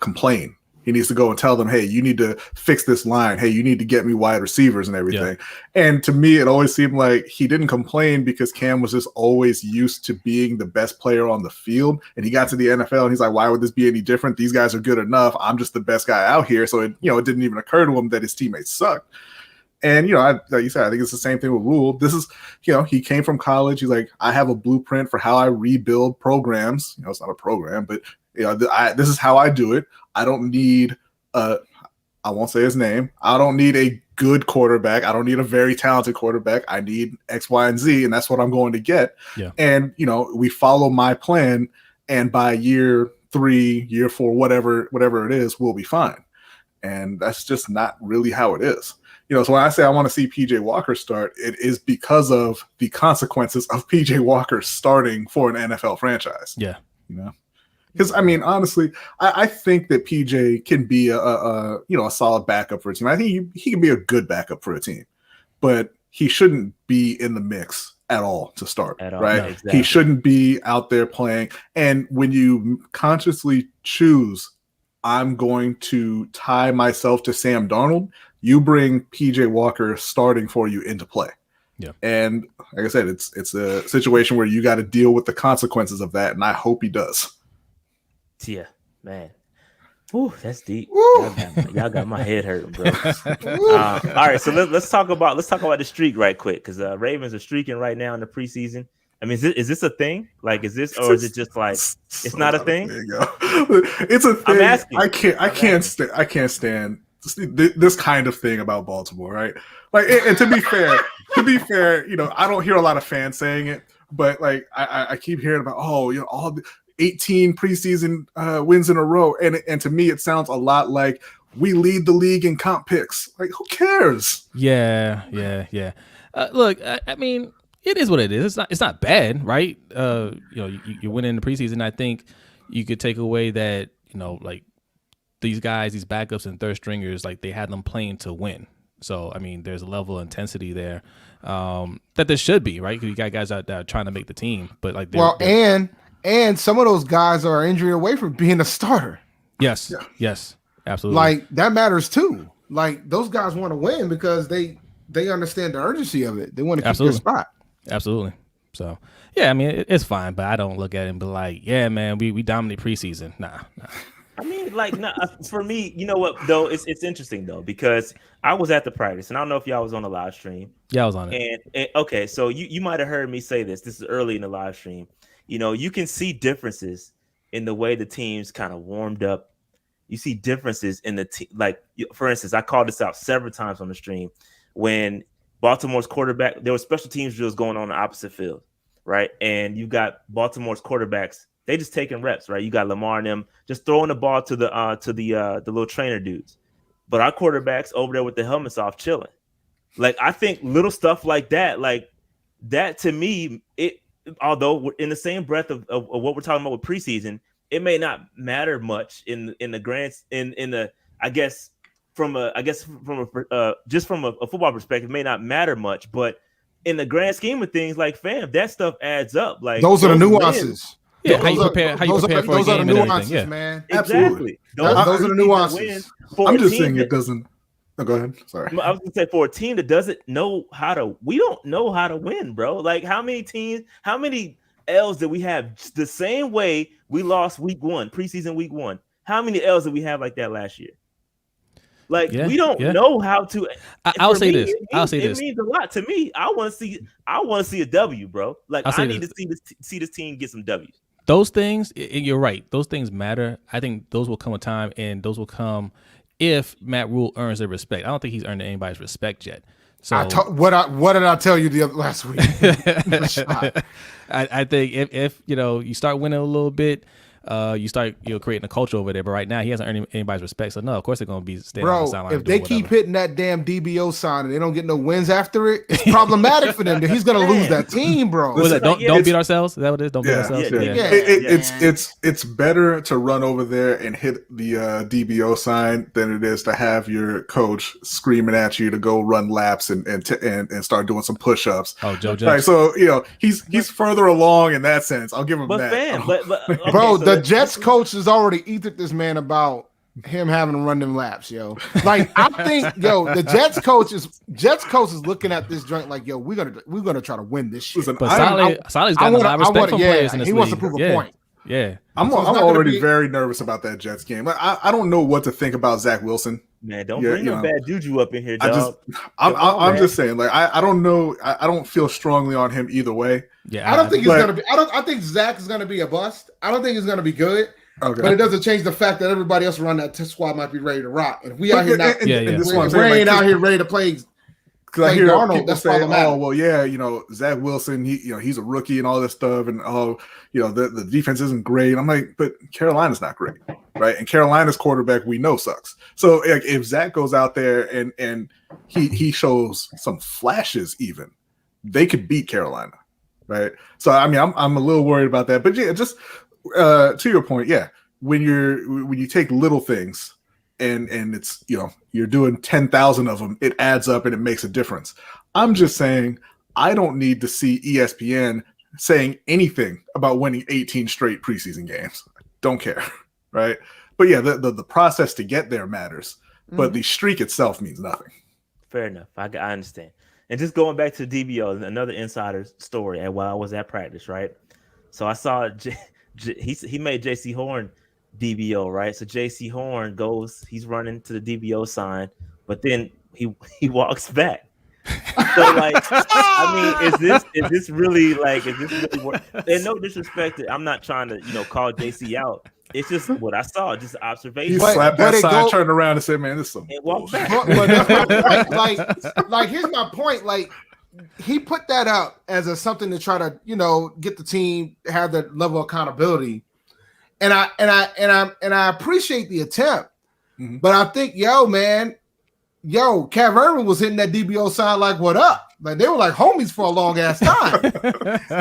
complain. He needs to go and tell them, hey, you need to fix this line. Hey, you need to get me wide receivers and everything. Yeah. And to me, it always seemed like he didn't complain because Cam was just always used to being the best player on the field. And he got to the NFL and he's like, why would this be any different? These guys are good enough. I'm just the best guy out here. So it didn't even occur to him that his teammates sucked. And, like you said, I think it's the same thing with Rule. This is, he came from college. He's like, I have a blueprint for how I rebuild programs. It's not a program, but this is how I do it. I don't need I won't say his name. I don't need a good quarterback. I don't need a very talented quarterback. I need X, Y, and Z, and that's what I'm going to get. Yeah. And, we follow my plan, and by year 3, year 4, whatever it is, we'll be fine. And that's just not really how it is. So when I say I want to see PJ Walker start, it is because of the consequences of PJ Walker starting for an NFL franchise. Yeah. Because, I mean, honestly, I think that PJ can be a solid backup for a team. I think he can be a good backup for a team, but he shouldn't be in the mix at all to start, right? No, exactly. He shouldn't be out there playing. And when you consciously choose, I'm going to tie myself to Sam Darnold, you bring PJ Walker starting for you into play. Yeah. And like I said, it's a situation where you got to deal with the consequences of that, and I hope he does. Yeah, man. Ooh, that's deep. Y'all got my head hurting, bro. All right, so let's talk about the streak right quick, because Ravens are streaking right now in the preseason. I mean, is this a thing? Like, is this, or is it just like it's not a thing? It's a thing. I'm asking. I can't stand this kind of thing about Baltimore, right? Like, and to be fair, I don't hear a lot of fans saying it, but like I keep hearing about all the 18 preseason wins in a row, and to me it sounds a lot like we lead the league in comp picks. Like, who cares? Yeah. Look, I mean, it is what it is. It's not bad, right? You win in the preseason. I think you could take away that like these guys, these backups and third stringers, like they had them playing to win. So I mean, there's a level of intensity there that there should be, right? Because you got guys out there trying to make the team, but like and some of those guys are injury away from being a starter. Yes, absolutely. Like, that matters too. Like, those guys want to win because they understand the urgency of it. They want to keep their spot. Absolutely. So yeah, I mean, it's fine, but I don't look at it and be like, yeah, man, we dominate preseason. Nah. I mean, like, for me, you know what though? It's interesting though, because I was at the practice, and I don't know if y'all was on the live stream. Yeah, I was on it. And okay, so you might have heard me say this. This is early in the live stream. You can see differences in the way the teams kind of warmed up. You see differences in the team. Like, for instance, I called this out several times on the stream when Baltimore's quarterback, there were special teams drills going on the opposite field, right? And you got Baltimore's quarterbacks, they just taking reps, right? You got Lamar and them just throwing the ball to the little trainer dudes. But our quarterbacks over there with the helmets off chilling. Like, I think little stuff like that to me, although in the same breath of what we're talking about with preseason, it may not matter much in the grand from a football perspective, it may not matter much, but in the grand scheme of things, like, fam, that stuff adds up. Like, those are the nuances. Yeah, how you prepare for a game and everything. Yeah, man. Exactly. Those are the nuances. I'm just saying it doesn't. Oh, go ahead. Sorry. I was gonna say, for a team that doesn't know we don't know how to win, bro. Like, how many L's did we have the same way we lost preseason week 1? How many L's did we have like that last year? Like we don't know how to. I'll say this. It means a lot to me. I want to see a W, bro. Like I need to see this team get some W's. Those things, you're right. Those things matter. I think those will come a time, and those will come if Matt Rule earns their respect. I don't think he's earned anybody's respect yet. So what did I tell you last week? I think if you start winning a little bit, you start creating a culture over there. But right now he hasn't earned anybody's respect. So no, of course they're going to be standing on the sideline. If they keep hitting that damn DBO sign and they don't get no wins after it, it's problematic for them. He's going to lose that team, bro. Don't beat ourselves. Is that what it is? Don't beat ourselves. It's better to run over there and hit the DBO sign than it is to have your coach screaming at you to go run laps and start doing some push-ups. Oh, Joe Judge. Right, so he's further along in that sense. I'll give him that. Okay, bro, the Jets coach has already ethered this man about him having to run them laps, yo. Like I think, the Jets coach is looking at this joint like, we're gonna try to win this shit. Listen, but Saleh's got a lot of respect from players in this league. He wants to prove a point. Yeah, I'm already very nervous about that Jets game. I don't know what to think about Zach Wilson. Man, don't bring no bad juju up in here, dog. I'm just saying, like I don't know. I don't feel strongly on him either way. Yeah, I don't think he's gonna be. I think Zach is gonna be a bust. I don't think he's gonna be good. Okay. But it doesn't change the fact that everybody else around that squad might be ready to rock. And if we out here not, we ain't out here ready to play. Because I hear people say, "Oh, well, Zach Wilson, he's a rookie and all this stuff, and the defense isn't great." I'm like, but Carolina's not great, right? And Carolina's quarterback we know sucks. So like, if Zach goes out there and he shows some flashes, even they could beat Carolina, right? So I mean, I'm a little worried about that. But yeah, just to your point, when you take little things. And it's you're doing 10,000 of them, it adds up and it makes a difference. I'm just saying I don't need to see ESPN saying anything about winning 18 straight preseason games. Don't care, right? But yeah, the process to get there matters, but the streak itself means nothing. Fair enough. I understand. And just going back to DBO, another insider story. And while I was at practice, right? So I saw he made J.C. Horn DBO, right? So JC Horn he's running to the DBO sign, but then he walks back. So like, I mean, is this really work? And no disrespect, I'm not trying to call JC out. It's just what I saw, just observation. He slapped that sign, turned around, and said, "Man, this is some." And walked back. Like here's my point. Like he put that out as something to try to get the team to have that level of accountability. And I appreciate the attempt, but I think, Cav Irvin was hitting that DBO sign like, "What up?" Like they were like homies for a long ass time.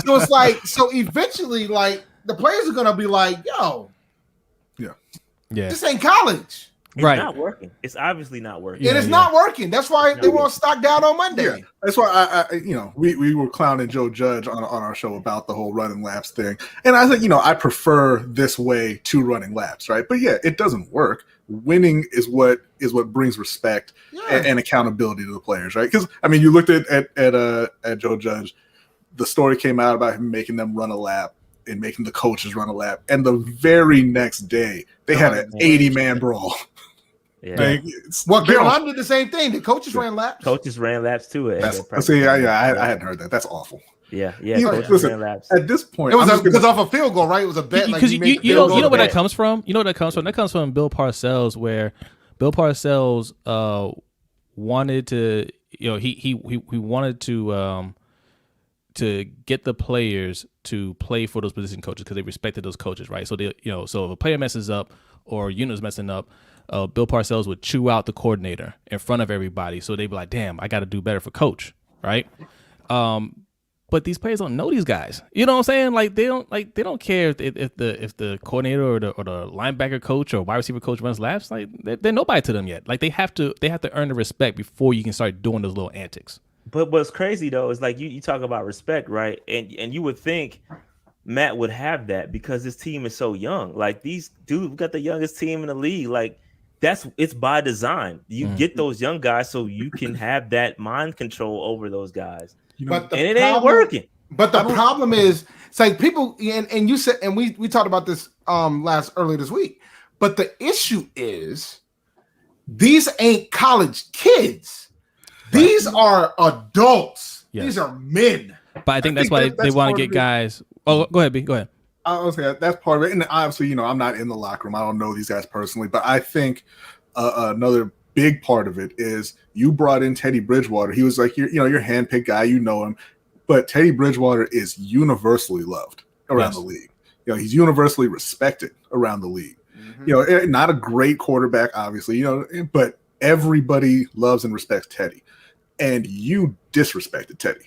So it's like, eventually, like the players are gonna be like, this ain't college." It's not working. It's obviously not working. And it's not working. That's why they want to stock down on Monday. Yeah. That's why we were clowning Joe Judge on our show about the whole running laps thing. And I think, I prefer this way to running laps, right? But yeah, it doesn't work. Winning is what brings respect and accountability to the players, right? Because I mean, you looked at Joe Judge, the story came out about him making them run a lap and making the coaches run a lap, and the very next day they had an 80-man brawl. Yeah. Carolina did the same thing. The coaches ran laps. Coaches ran laps too. I hadn't heard that. That's awful. Yeah. Listen, ran laps. at this point, it was because off a field goal, right? It was a bet. Because you know where that comes from. You know where that comes from. That comes from Bill Parcells, where Bill Parcells wanted to. He wanted to get the players to play for those position coaches because they respected those coaches, right? So so if a player messes up or a unit is messing up, Bill Parcells would chew out the coordinator in front of everybody. So they'd be like, "Damn, I got to do better for coach," right? But these players don't know these guys. You know what I'm saying? Like they don't care if the coordinator or the linebacker coach or wide receiver coach runs laps. Like they're nobody to them yet. Like they have to earn the respect before you can start doing those little antics. But what's crazy though is like you talk about respect, right? And you would think Matt would have that because his team is so young. Like these dudes, we got the youngest team in the league. Like it's by design. You get those young guys so you can have that mind control over those guys. But it ain't working. But the problem is, it's like people and you said, and we talked about this earlier this week. But the issue is these ain't college kids. These are adults. Yes. These are men. But I think that's why they want to get guys. Oh, go ahead, B. Go ahead. I was saying that's part of it, and obviously, I'm not in the locker room. I don't know these guys personally, but I think another big part of it is you brought in Teddy Bridgewater. He was like your handpicked guy. You know him, but Teddy Bridgewater is universally loved around the league. He's universally respected around the league. Not a great quarterback, obviously. But everybody loves and respects Teddy, and you disrespected Teddy.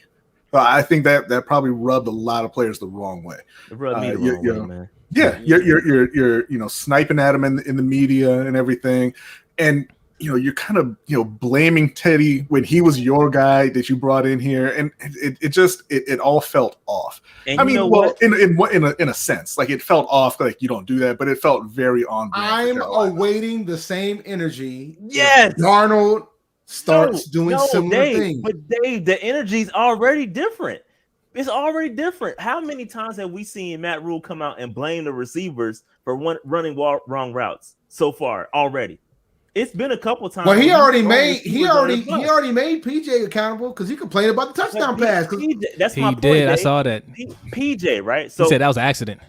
I think that probably rubbed a lot of players the wrong way. It rubbed me the wrong way, man. Yeah, you're sniping at him in the media and everything, and you're kind of blaming Teddy when he was your guy that you brought in here, and it all felt off. And I mean, well, in a sense, like it felt off, like you don't do that, but it felt very on brand. I'm awaiting the same energy. Yes, Darnold starts doing similar things. But Dave, the energy's already different. It's already different. How many times have we seen Matt Rule come out and blame the receivers for running wrong routes so far already? It's been a couple times. Well, he already made PJ accountable because he complained about the touchdown pass. That's my point. He did. Dave. I saw that. PJ, right? So he said that was an accident.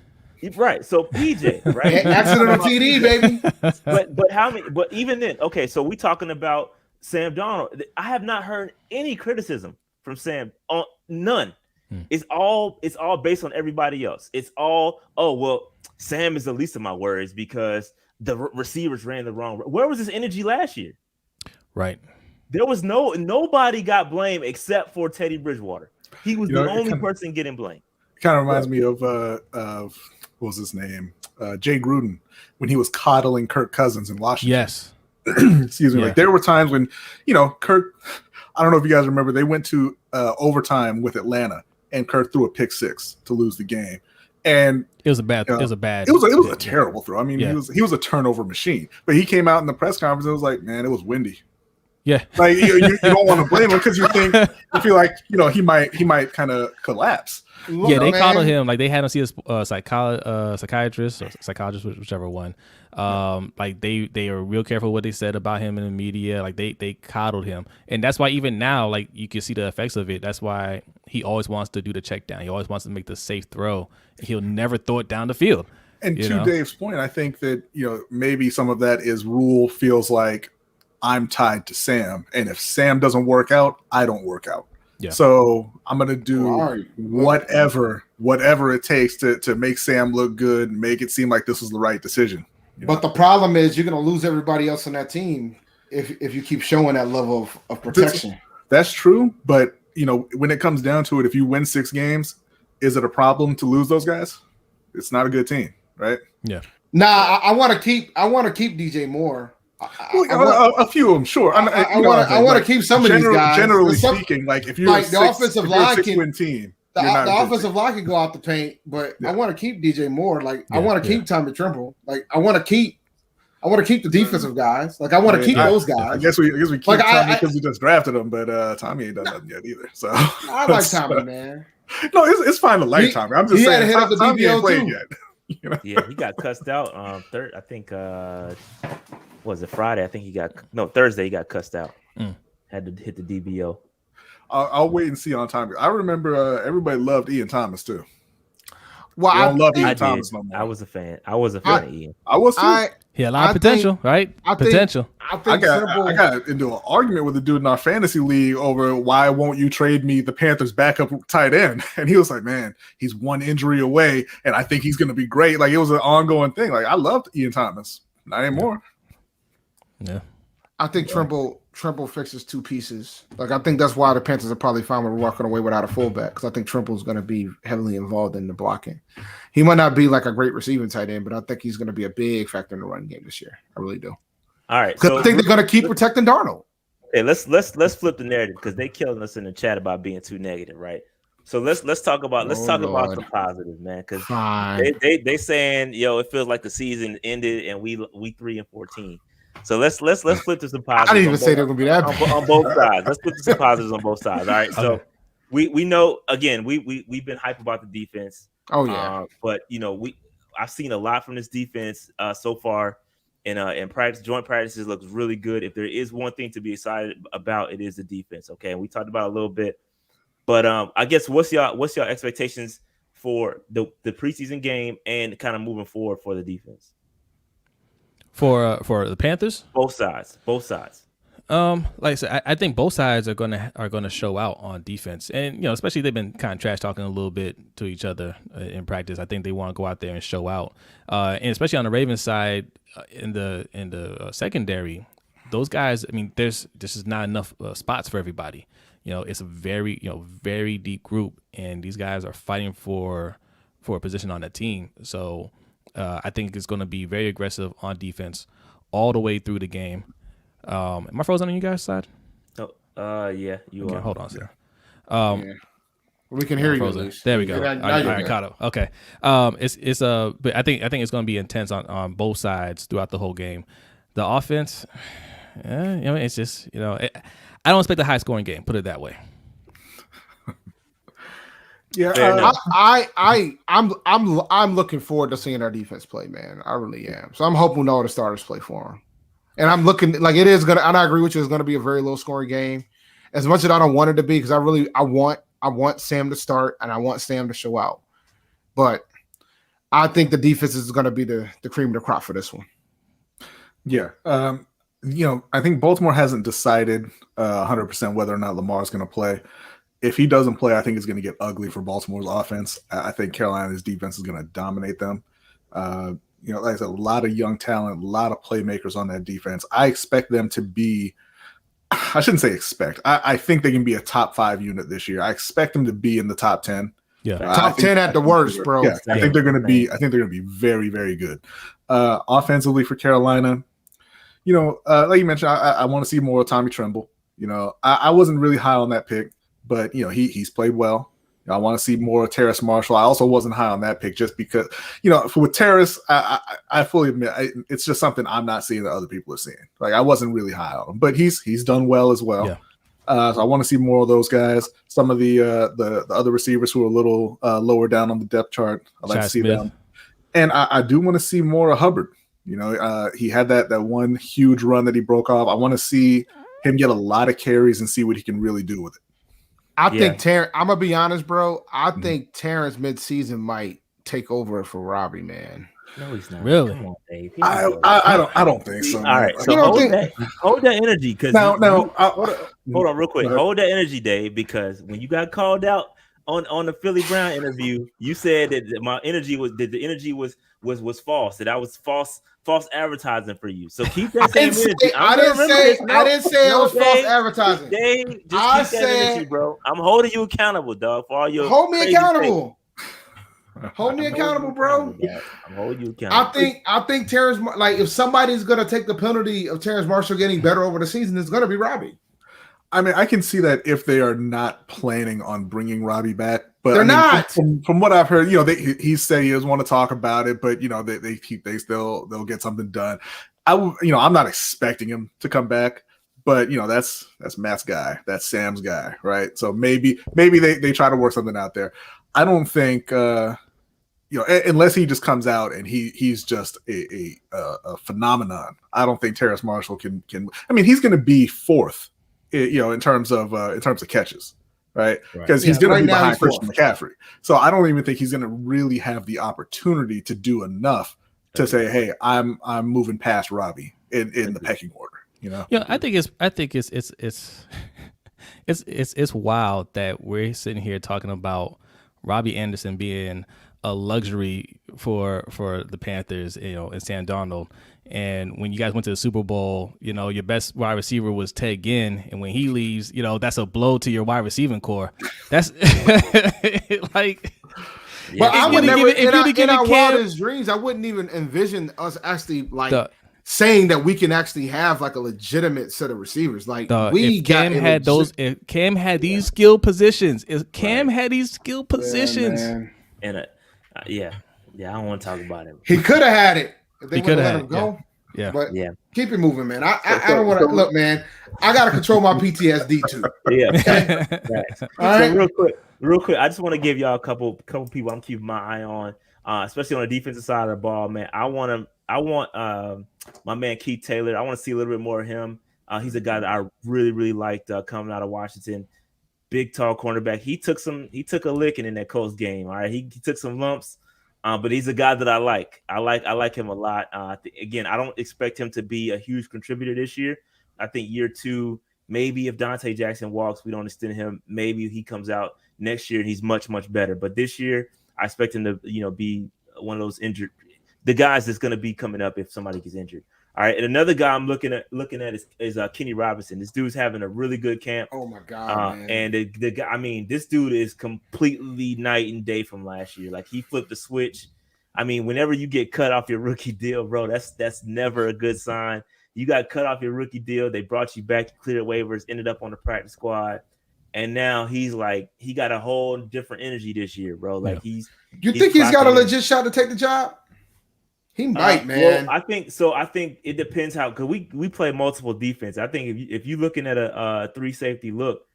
Right. So PJ, right? Accident on TD, baby. But how many? But even then, okay. So we talking about Sam Darnold. I have not heard any criticism from Sam. None. It's all based on everybody else. It's all, Sam is the least of my worries because the receivers ran the wrong. Where was his energy last year? Right. There was nobody got blamed except for Teddy Bridgewater. He was the only person getting blamed. It kind of reminds me of what was his name? Jay Gruden when he was coddling Kirk Cousins in Washington. Yes. Excuse me. Yeah. Like there were times when Kirk. I don't know if you guys remember. They went to overtime with Atlanta, and Kirk threw a pick six to lose the game. And it was a bad. It was a terrible throw. I mean, he was a turnover machine. But he came out in the press conference and was like, "Man, it was windy." Yeah, like you don't want to blame him because you feel like he might kind of collapse. Yeah, they coddled him. Like they had him see a psychiatrist or psychologist, whichever one. Like they are real careful what they said about him in the media. Like they coddled him, and that's why even now, like you can see the effects of it. That's why he always wants to do the check down. He always wants to make the safe throw. He'll never throw it down the field. And to Dave's point, I think that maybe some of that is Rule feels like I'm tied to Sam, and if Sam doesn't work out, I don't work out. Yeah. So I'm gonna do whatever it takes to make Sam look good, and make it seem like this was the right decision. But the problem is you're gonna lose everybody else on that team if you keep showing that level of protection. That's true, but when it comes down to it, if you win 6 games, is it a problem to lose those guys? It's not a good team, right? Yeah. Nah, I want to keep DJ Moore. A few of them, sure. I want to keep some of these guys. Generally speaking, like if you're like the offensive line can win team, the offensive line can go out the paint, but I want to keep DJ Moore. Like I want to keep Tommy Trimble. Like I want to keep the defensive guys. Like I want to keep those guys. I guess we keep like Tommy because we just drafted him, but Tommy ain't done nothing yet either. So I like Tommy, man. No, it's fine to like Tommy. I'm just saying Tommy ain't played yet. Yeah, he got cussed out. I think was it Friday? I think Thursday he got cussed out. Had to hit the DBO. I'll wait and see on Tommy. I remember everybody loved Ian Thomas too. Well, I don't love Ian Thomas no more. I was a fan. of Ian. I was too. He had a lot of potential, right? Potential. I got into an argument with a dude in our fantasy league over why won't you trade me the Panthers backup tight end? And he was like, "Man, he's one injury away, and I think he's going to be great." Like it was an ongoing thing. Like I loved Ian Thomas, not anymore. Yeah, I think Trimble fixes 2 pieces. Like I think that's why the Panthers are probably fine with walking away without a fullback because I think Trimble's going to be heavily involved in the blocking. He might not be like a great receiving tight end, but I think he's going to be a big factor in the run game this year. I really do. All right, so I think they're going to keep protecting Darnold. Okay, let's flip the narrative because they killing us in the chat about being too negative, right? So let's talk about the positives, man. Because they saying it feels like the season ended and we 3-14. So let's flip to some positives. I didn't even say they're gonna be that bad. on both sides. Let's flip to some positives on both sides. All right. So we know again we've been hype about the defense. Oh yeah. But I've seen a lot from this defense so far, in practice, joint practices looks really good. If there is one thing to be excited about, it is the defense. Okay, and we talked about it a little bit, but I guess what's your expectations for the preseason game and kind of moving forward for the defense for the Panthers? Both sides. Like I said, I think both sides are gonna show out on defense, and especially they've been kind of trash talking a little bit to each other in practice. I think they want to go out there and show out, and especially on the Ravens side, in the secondary, those guys. I mean, this is not enough spots for everybody. It's a very very deep group, and these guys are fighting for a position on the team. So I think it's going to be very aggressive on defense all the way through the game. Am I frozen on you guys' side? Oh, yeah, you are. Hold on, sir. We can hear you. Frozen. There we go. All right, caught up. Okay. But I think it's going to be intense on both sides throughout the whole game. The offense, it's just I don't expect a high scoring game. Put it that way. Yeah, I'm looking forward to seeing our defense play, man. I really am. So I'm hoping all the starters play for them. And I'm looking like it is gonna. And I agree with you. It's gonna be a very low scoring game, as much as I don't want it to be, because I want Sam to start and I want Sam to show out. But I think the defense is gonna be the cream of the crop for this one. Yeah. I think Baltimore hasn't decided 100% whether or not Lamar's going to play. If he doesn't play, I think it's going to get ugly for Baltimore's offense. I think Carolina's defense is going to dominate them. Like I said, a lot of young talent, a lot of playmakers on that defense. I expect them to be, I shouldn't say expect. I think they can be a top 5 unit this year. I expect them to be in the top 10. Yeah, top 10 at the worst, bro. Yeah, I think they're going to be. I think they're going to be very, very good. Offensively for Carolina, like you mentioned, I want to see more of Tommy Tremble. I wasn't really high on that pick, but he's played well. I want to see more of Terrace Marshall. I also wasn't high on that pick just because, with Terrace, I fully admit it's just something I'm not seeing that other people are seeing. Like I wasn't really high on him, but he's done well as well. Yeah. So I want to see more of those guys. Some of the other receivers who are a little lower down on the depth chart, I'd like to see them. And I do want to see more of Hubbard. He had that one huge run that he broke off. I want to see him get a lot of carries and see what he can really do with it. I think Terrence, I'm gonna be honest, bro. I think Terrence midseason might take over for Robbie, man. No, he's not. Really? Come on, Dave. I don't think so. All right, so hold that energy, because hold on real quick. Hold that energy, Dave, because when you got called out on the Philly Brown interview, you said that my energy was was false. That I was false advertising for you. So keep that same energy. I didn't say it was false advertising. Dave, just keep that energy, bro. I'm holding you accountable, dog, for all your hold me accountable. Hold me accountable, bro. I'm holding you accountable. I think Terrence, like if somebody's gonna take the penalty of Terrence Marshall getting better over the season, it's gonna be Robbie. I mean, I can see that if they are not planning on bringing Robbie back, but they're not. From what I've heard, he said he doesn't want to talk about it, but they'll get something done. I'm not expecting him to come back, but that's Matt's guy, that's Sam's guy, right? So maybe they try to work something out there. I don't think unless he just comes out and he's just a phenomenon. I don't think Terrace Marshall can. I mean, he's going to be fourth. In terms of catches, right? Because he's going to be behind Christian McCaffrey. So I don't even think he's going to really have the opportunity to do enough to say, "Hey, I'm moving past Robbie in the pecking order." I think it's wild that we're sitting here talking about Robbie Anderson being a luxury for the Panthers, and Sam Darnold. And when you guys went to the Super Bowl, your best wide receiver was Ted Ginn, and when he leaves, that's a blow to your wide receiving core. That's like. But I would never, in our wildest dreams, I wouldn't even envision us actually saying that we can actually have like a legitimate set of receivers. Like if Cam had these skill positions, and I don't want to talk about him. He could have had it. If they would have let him go. Yeah. But keep it moving, man. I don't want to look, man. I got to control my PTSD too. Yeah. Okay? Right. All right. So real quick, I just want to give y'all a couple people I'm keeping my eye on, especially on the defensive side of the ball, man. I want my man Keith Taylor. I want to see a little bit more of him. He's a guy that I really, really liked coming out of Washington. Big, tall cornerback. He took a licking in that Colts game. All right, he took some lumps, but he's a guy that I like. I like him a lot. Again, I don't expect him to be a huge contributor this year. I think year 2, maybe if Dante Jackson walks, we don't extend him. Maybe he comes out next year and he's much, much better. But this year, I expect him to, be one of those the guys that's going to be coming up if somebody gets injured. All right, and another guy I'm looking at is Kenny Robinson. This dude's having a really good camp. Oh my god, man! And the guy, I mean, this dude is completely night and day from last year. Like he flipped the switch. I mean, whenever you get cut off your rookie deal, bro, that's never a good sign. You got cut off your rookie deal. They brought you back, you cleared waivers, ended up on the practice squad, and now he got a whole different energy this year, bro. Like You think he's got a legit shot to take the job? He might, man. Well, I think so. I think it depends how, because we play multiple defense. I think if you're looking at a 3 safety look,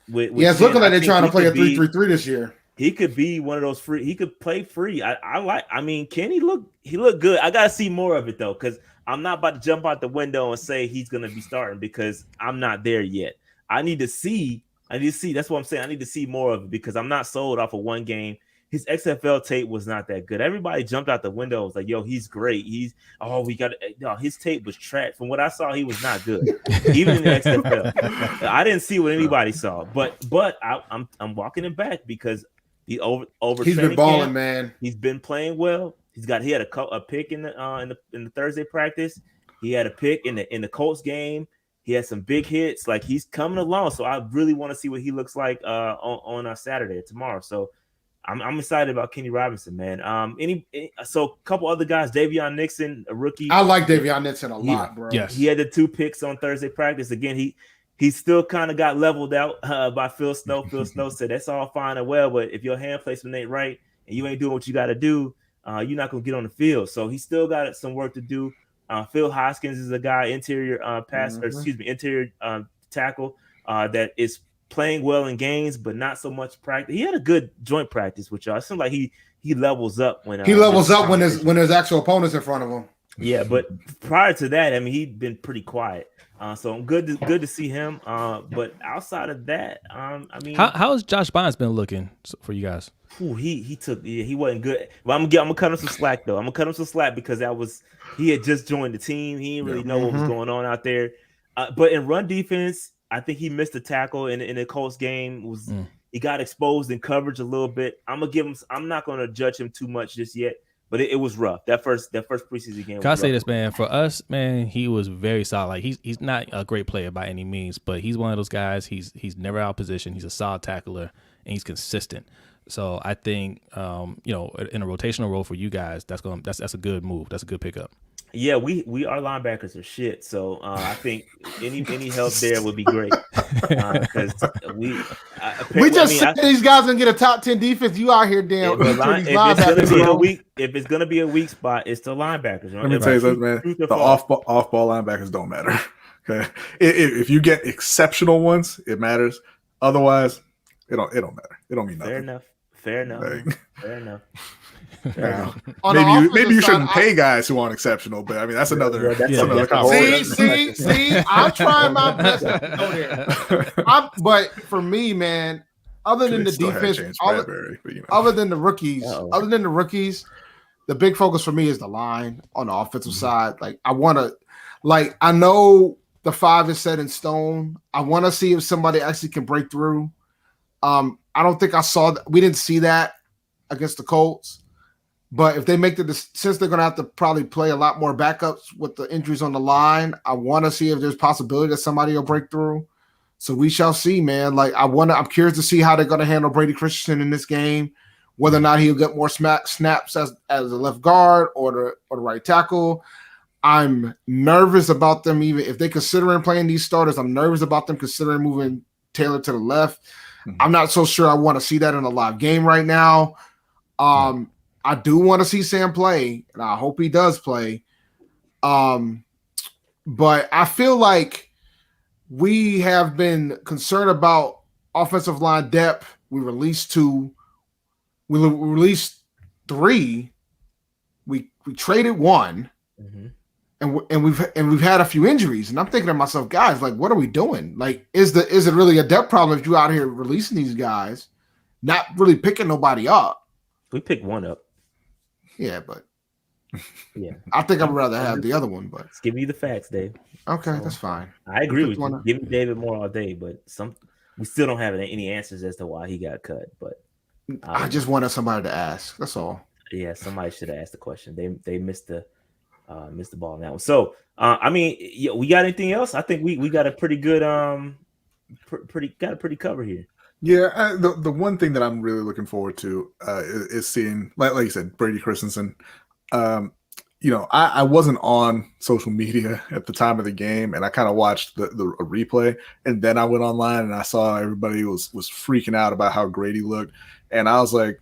it's looking like they're trying to play a 3-3-3 this year. He could be one of those free. He could play free. I mean, Kenny looked good. I gotta see more of it though, because I'm not about to jump out the window and say he's gonna be starting because I'm not there yet. I need to see. That's what I'm saying. I need to see more of it because I'm not sold off of one game. His XFL tape was not that good. Everybody jumped out the window. Was like, yo, he's great. His tape was trash. From what I saw, he was not good. Even in the XFL. I didn't see what anybody saw. But I'm walking him back because he's been balling, camp. Man. He's been playing well. He had a pick in the Thursday practice. He had a pick in the Colts game. He had some big hits. Like he's coming along. So I really want to see what he looks like on Saturday or tomorrow. So I'm excited about Kenny Robinson, man. So a couple other guys, Davion Nixon, a rookie. I like Davion Nixon a lot, bro. Yes. He had the 2 picks on Thursday practice. Again, he still kind of got leveled out by Phil Snow. Phil Snow said that's all fine and well, but if your hand placement ain't right and you ain't doing what you got to do, you're not gonna get on the field. So he still got some work to do. Phil Hoskins is a guy, interior interior tackle that is playing well in games, but not so much practice. He had a good joint practice with y'all. It seems like he levels up when there's actual opponents in front of him. Yeah, but prior to that, I mean, he'd been pretty quiet. So I'm good to see him. But outside of that, I mean, how has Josh Bynes been looking for you guys? He wasn't good. But I'm gonna cut him some slack though. I'm gonna cut him some slack because he had just joined the team. He didn't really know what was going on out there. But in run defense, I think he missed a tackle in the Colts game. He got exposed in coverage a little bit. I'm not gonna judge him too much just yet. But it was rough. That first preseason game. Can I say this, man? For us, man, he was very solid. Like he's not a great player by any means, but he's one of those guys. He's never out of position. He's a solid tackler and he's consistent. So I think in a rotational role for you guys, that's a good move. That's a good pickup. Yeah, we our linebackers are shit. So I think any help there would be great. Because these guys gonna get a top 10 defense. You out here, damn. If it's gonna be a weak spot, it's the linebackers. Let me tell you something, man. The off ball linebackers don't matter. Okay, if you get exceptional ones, it matters. Otherwise, it don't matter. It don't mean nothing. Fair enough. Maybe you shouldn't pay guys who aren't exceptional, but I mean that's another conversation. See, I'm trying my best to go there. But for me, man, other than the defense, other than the rookies, the big focus for me is the line on the offensive side. Like I know the 5 is set in stone. I want to see if somebody actually can break through. I don't think we didn't see that against the Colts. But if they make since they're going to have to probably play a lot more backups with the injuries on the line, I want to see if there's possibility that somebody will break through. So we shall see, man. Like I'm curious to see how they're going to handle Brady Christensen in this game, whether or not he'll get more snaps as a left guard or the right tackle. I'm nervous about them even if they considering playing these starters. I'm nervous about them considering moving Taylor to the left. Mm-hmm. I'm not so sure I want to see that in a live game right now. I do want to see Sam play, and I hope he does play. But I feel like we have been concerned about offensive line depth. We released 2. We released 3. We We traded one, and we've had a few injuries. And I'm thinking to myself, guys, like, what are we doing? Like, is it really a depth problem if you out here releasing these guys, not really picking nobody up? We picked one up. Yeah, but yeah, I think I'd rather have the other one. But just give me the facts, Dave. Okay, so, that's fine. I agree with you. Give me David Moore all day, but we still don't have any answers as to why he got cut. But I just wanted somebody to ask. That's all. Yeah, somebody should have asked the question. They missed the ball on that one. So I mean, yeah, we got anything else? I think we got a pretty good pretty cover here. Yeah, the one thing that I'm really looking forward to is seeing, like you said, Brady Christensen. I wasn't on social media at the time of the game, and I kind of watched the replay, and then I went online and I saw everybody was freaking out about how great he looked, and I was like,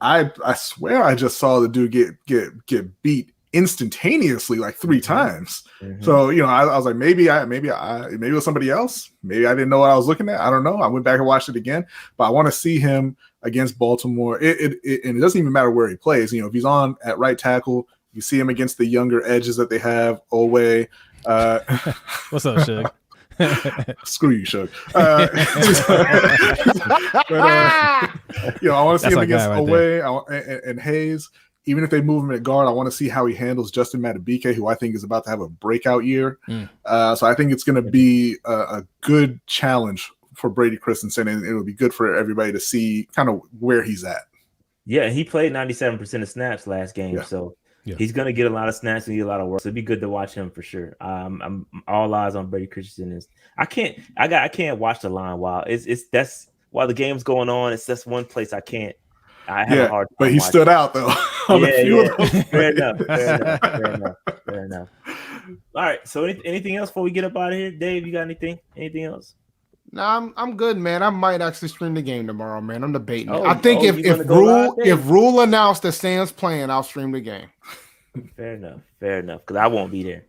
I swear I just saw the dude get beat instantaneously like 3 times. So I was like, maybe it was somebody else. Maybe I didn't know what I was looking at. I don't know. I went back and watched it again, but I want to see him against Baltimore. And it doesn't even matter where he plays. If he's on at right tackle, you see him against the younger edges that they have. Owe. What's up, Shug? Screw you, Shug. I want to see him against Owe and Hayes. Even if they move him at guard, I want to see how he handles Justin Madubuike, who I think is about to have a breakout year. So I think it's going to be a good challenge for Brady Christensen, and it would be good for everybody to see kind of where he's at. Yeah, he played 97% of snaps last game, so he's going to get a lot of snaps and get a lot of work. So it'd be good to watch him for sure. I'm all eyes on Brady Christensen. I can't watch the line while while the game's going on. That's one place I can't. I have a hard time but he watching. stood out though. Fair enough. All right. So anything else before we get up out of here, Dave? You got anything? Anything else? No, I'm good, man. I might actually stream the game tomorrow, man. I'm debating. I think if Rule announced that Sam's playing, I'll stream the game. Fair enough. Because I won't be there.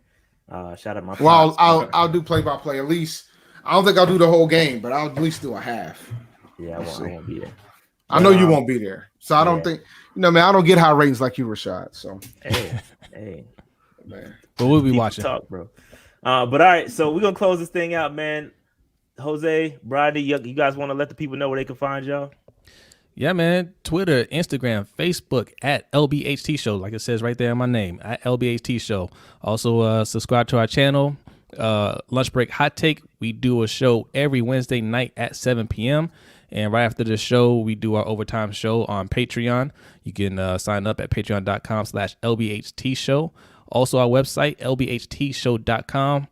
Shout out my. Well, I'll do play by play at least. I don't think I'll do the whole game, but I'll at least do a half. Yeah, I won't be there. I know you won't be there, so I don't think man. I don't get high ratings like you, Rashad. So hey, man. But we'll be watching. Talk, bro. But all right, so we're gonna close this thing out, man. Jose, Brady, you guys want to let the people know where they can find y'all? Yeah, man. Twitter, Instagram, Facebook at LBHT Show, like it says right there in my name, at LBHT Show. Also, subscribe to our channel. Lunch Break Hot Take. We do a show every Wednesday night at 7 p.m. And right after the show, we do our overtime show on Patreon. You can sign up at patreon.com/LBHT Show. Also, our website, lbhtshow.com.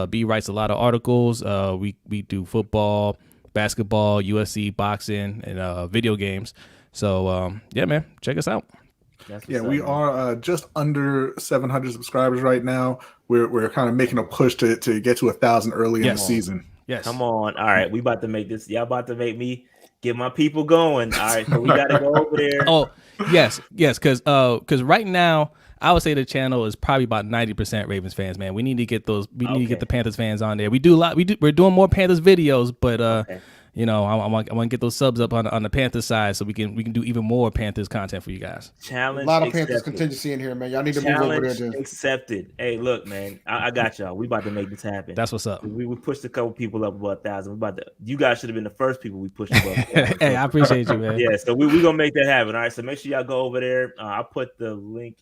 B writes a lot of articles. We do football, basketball, UFC, boxing, and video games. So, yeah, man, check us out. We are just under 700 subscribers right now. We're kind of making a push to get to 1,000 early in the season. Yes. Come on. All right. We about to make this. Y'all about to make me get my people going. All right. So we got to go over there. Oh, yes. Because right now, I would say the channel is probably about 90% Ravens fans, man. We need to get those. We need to get the Panthers fans on there. We do a lot. We're doing more Panthers videos, but I want to get those subs up on the Panthers side so we can do even more Panthers content for you guys. Challenge. A lot of Panthers contingency in here, man. Y'all need to move over there. Accepted. Hey, look, man. I got y'all. We about to make this happen. That's what's up. We pushed a couple people up above 1,000. You guys should have been the first people we pushed above. Hey, I appreciate you, man. Yeah. So we gonna make that happen. All right. So make sure y'all go over there. I'll put the link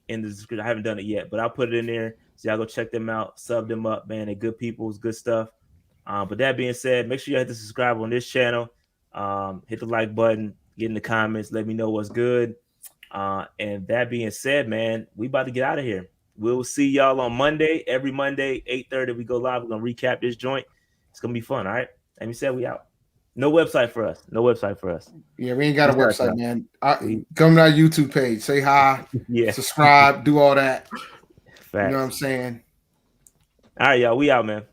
in the description. I haven't done it yet, but I'll put it in there. So y'all go check them out, sub them up, man. They're good people, it's good stuff. But that being said, make sure you hit the subscribe on this channel. Hit the like button, get in the comments, let me know what's good. And that being said, man, we about to get out of here. We'll see y'all on Monday. Every Monday, 8:30, we go live. We're gonna recap this joint. It's gonna be fun, all right? Let me say we out. No website for us. Yeah, we ain't got a website, man. Come to our YouTube page, say hi, subscribe, do all that. Facts. You know what I'm saying? All right, y'all. We out, man.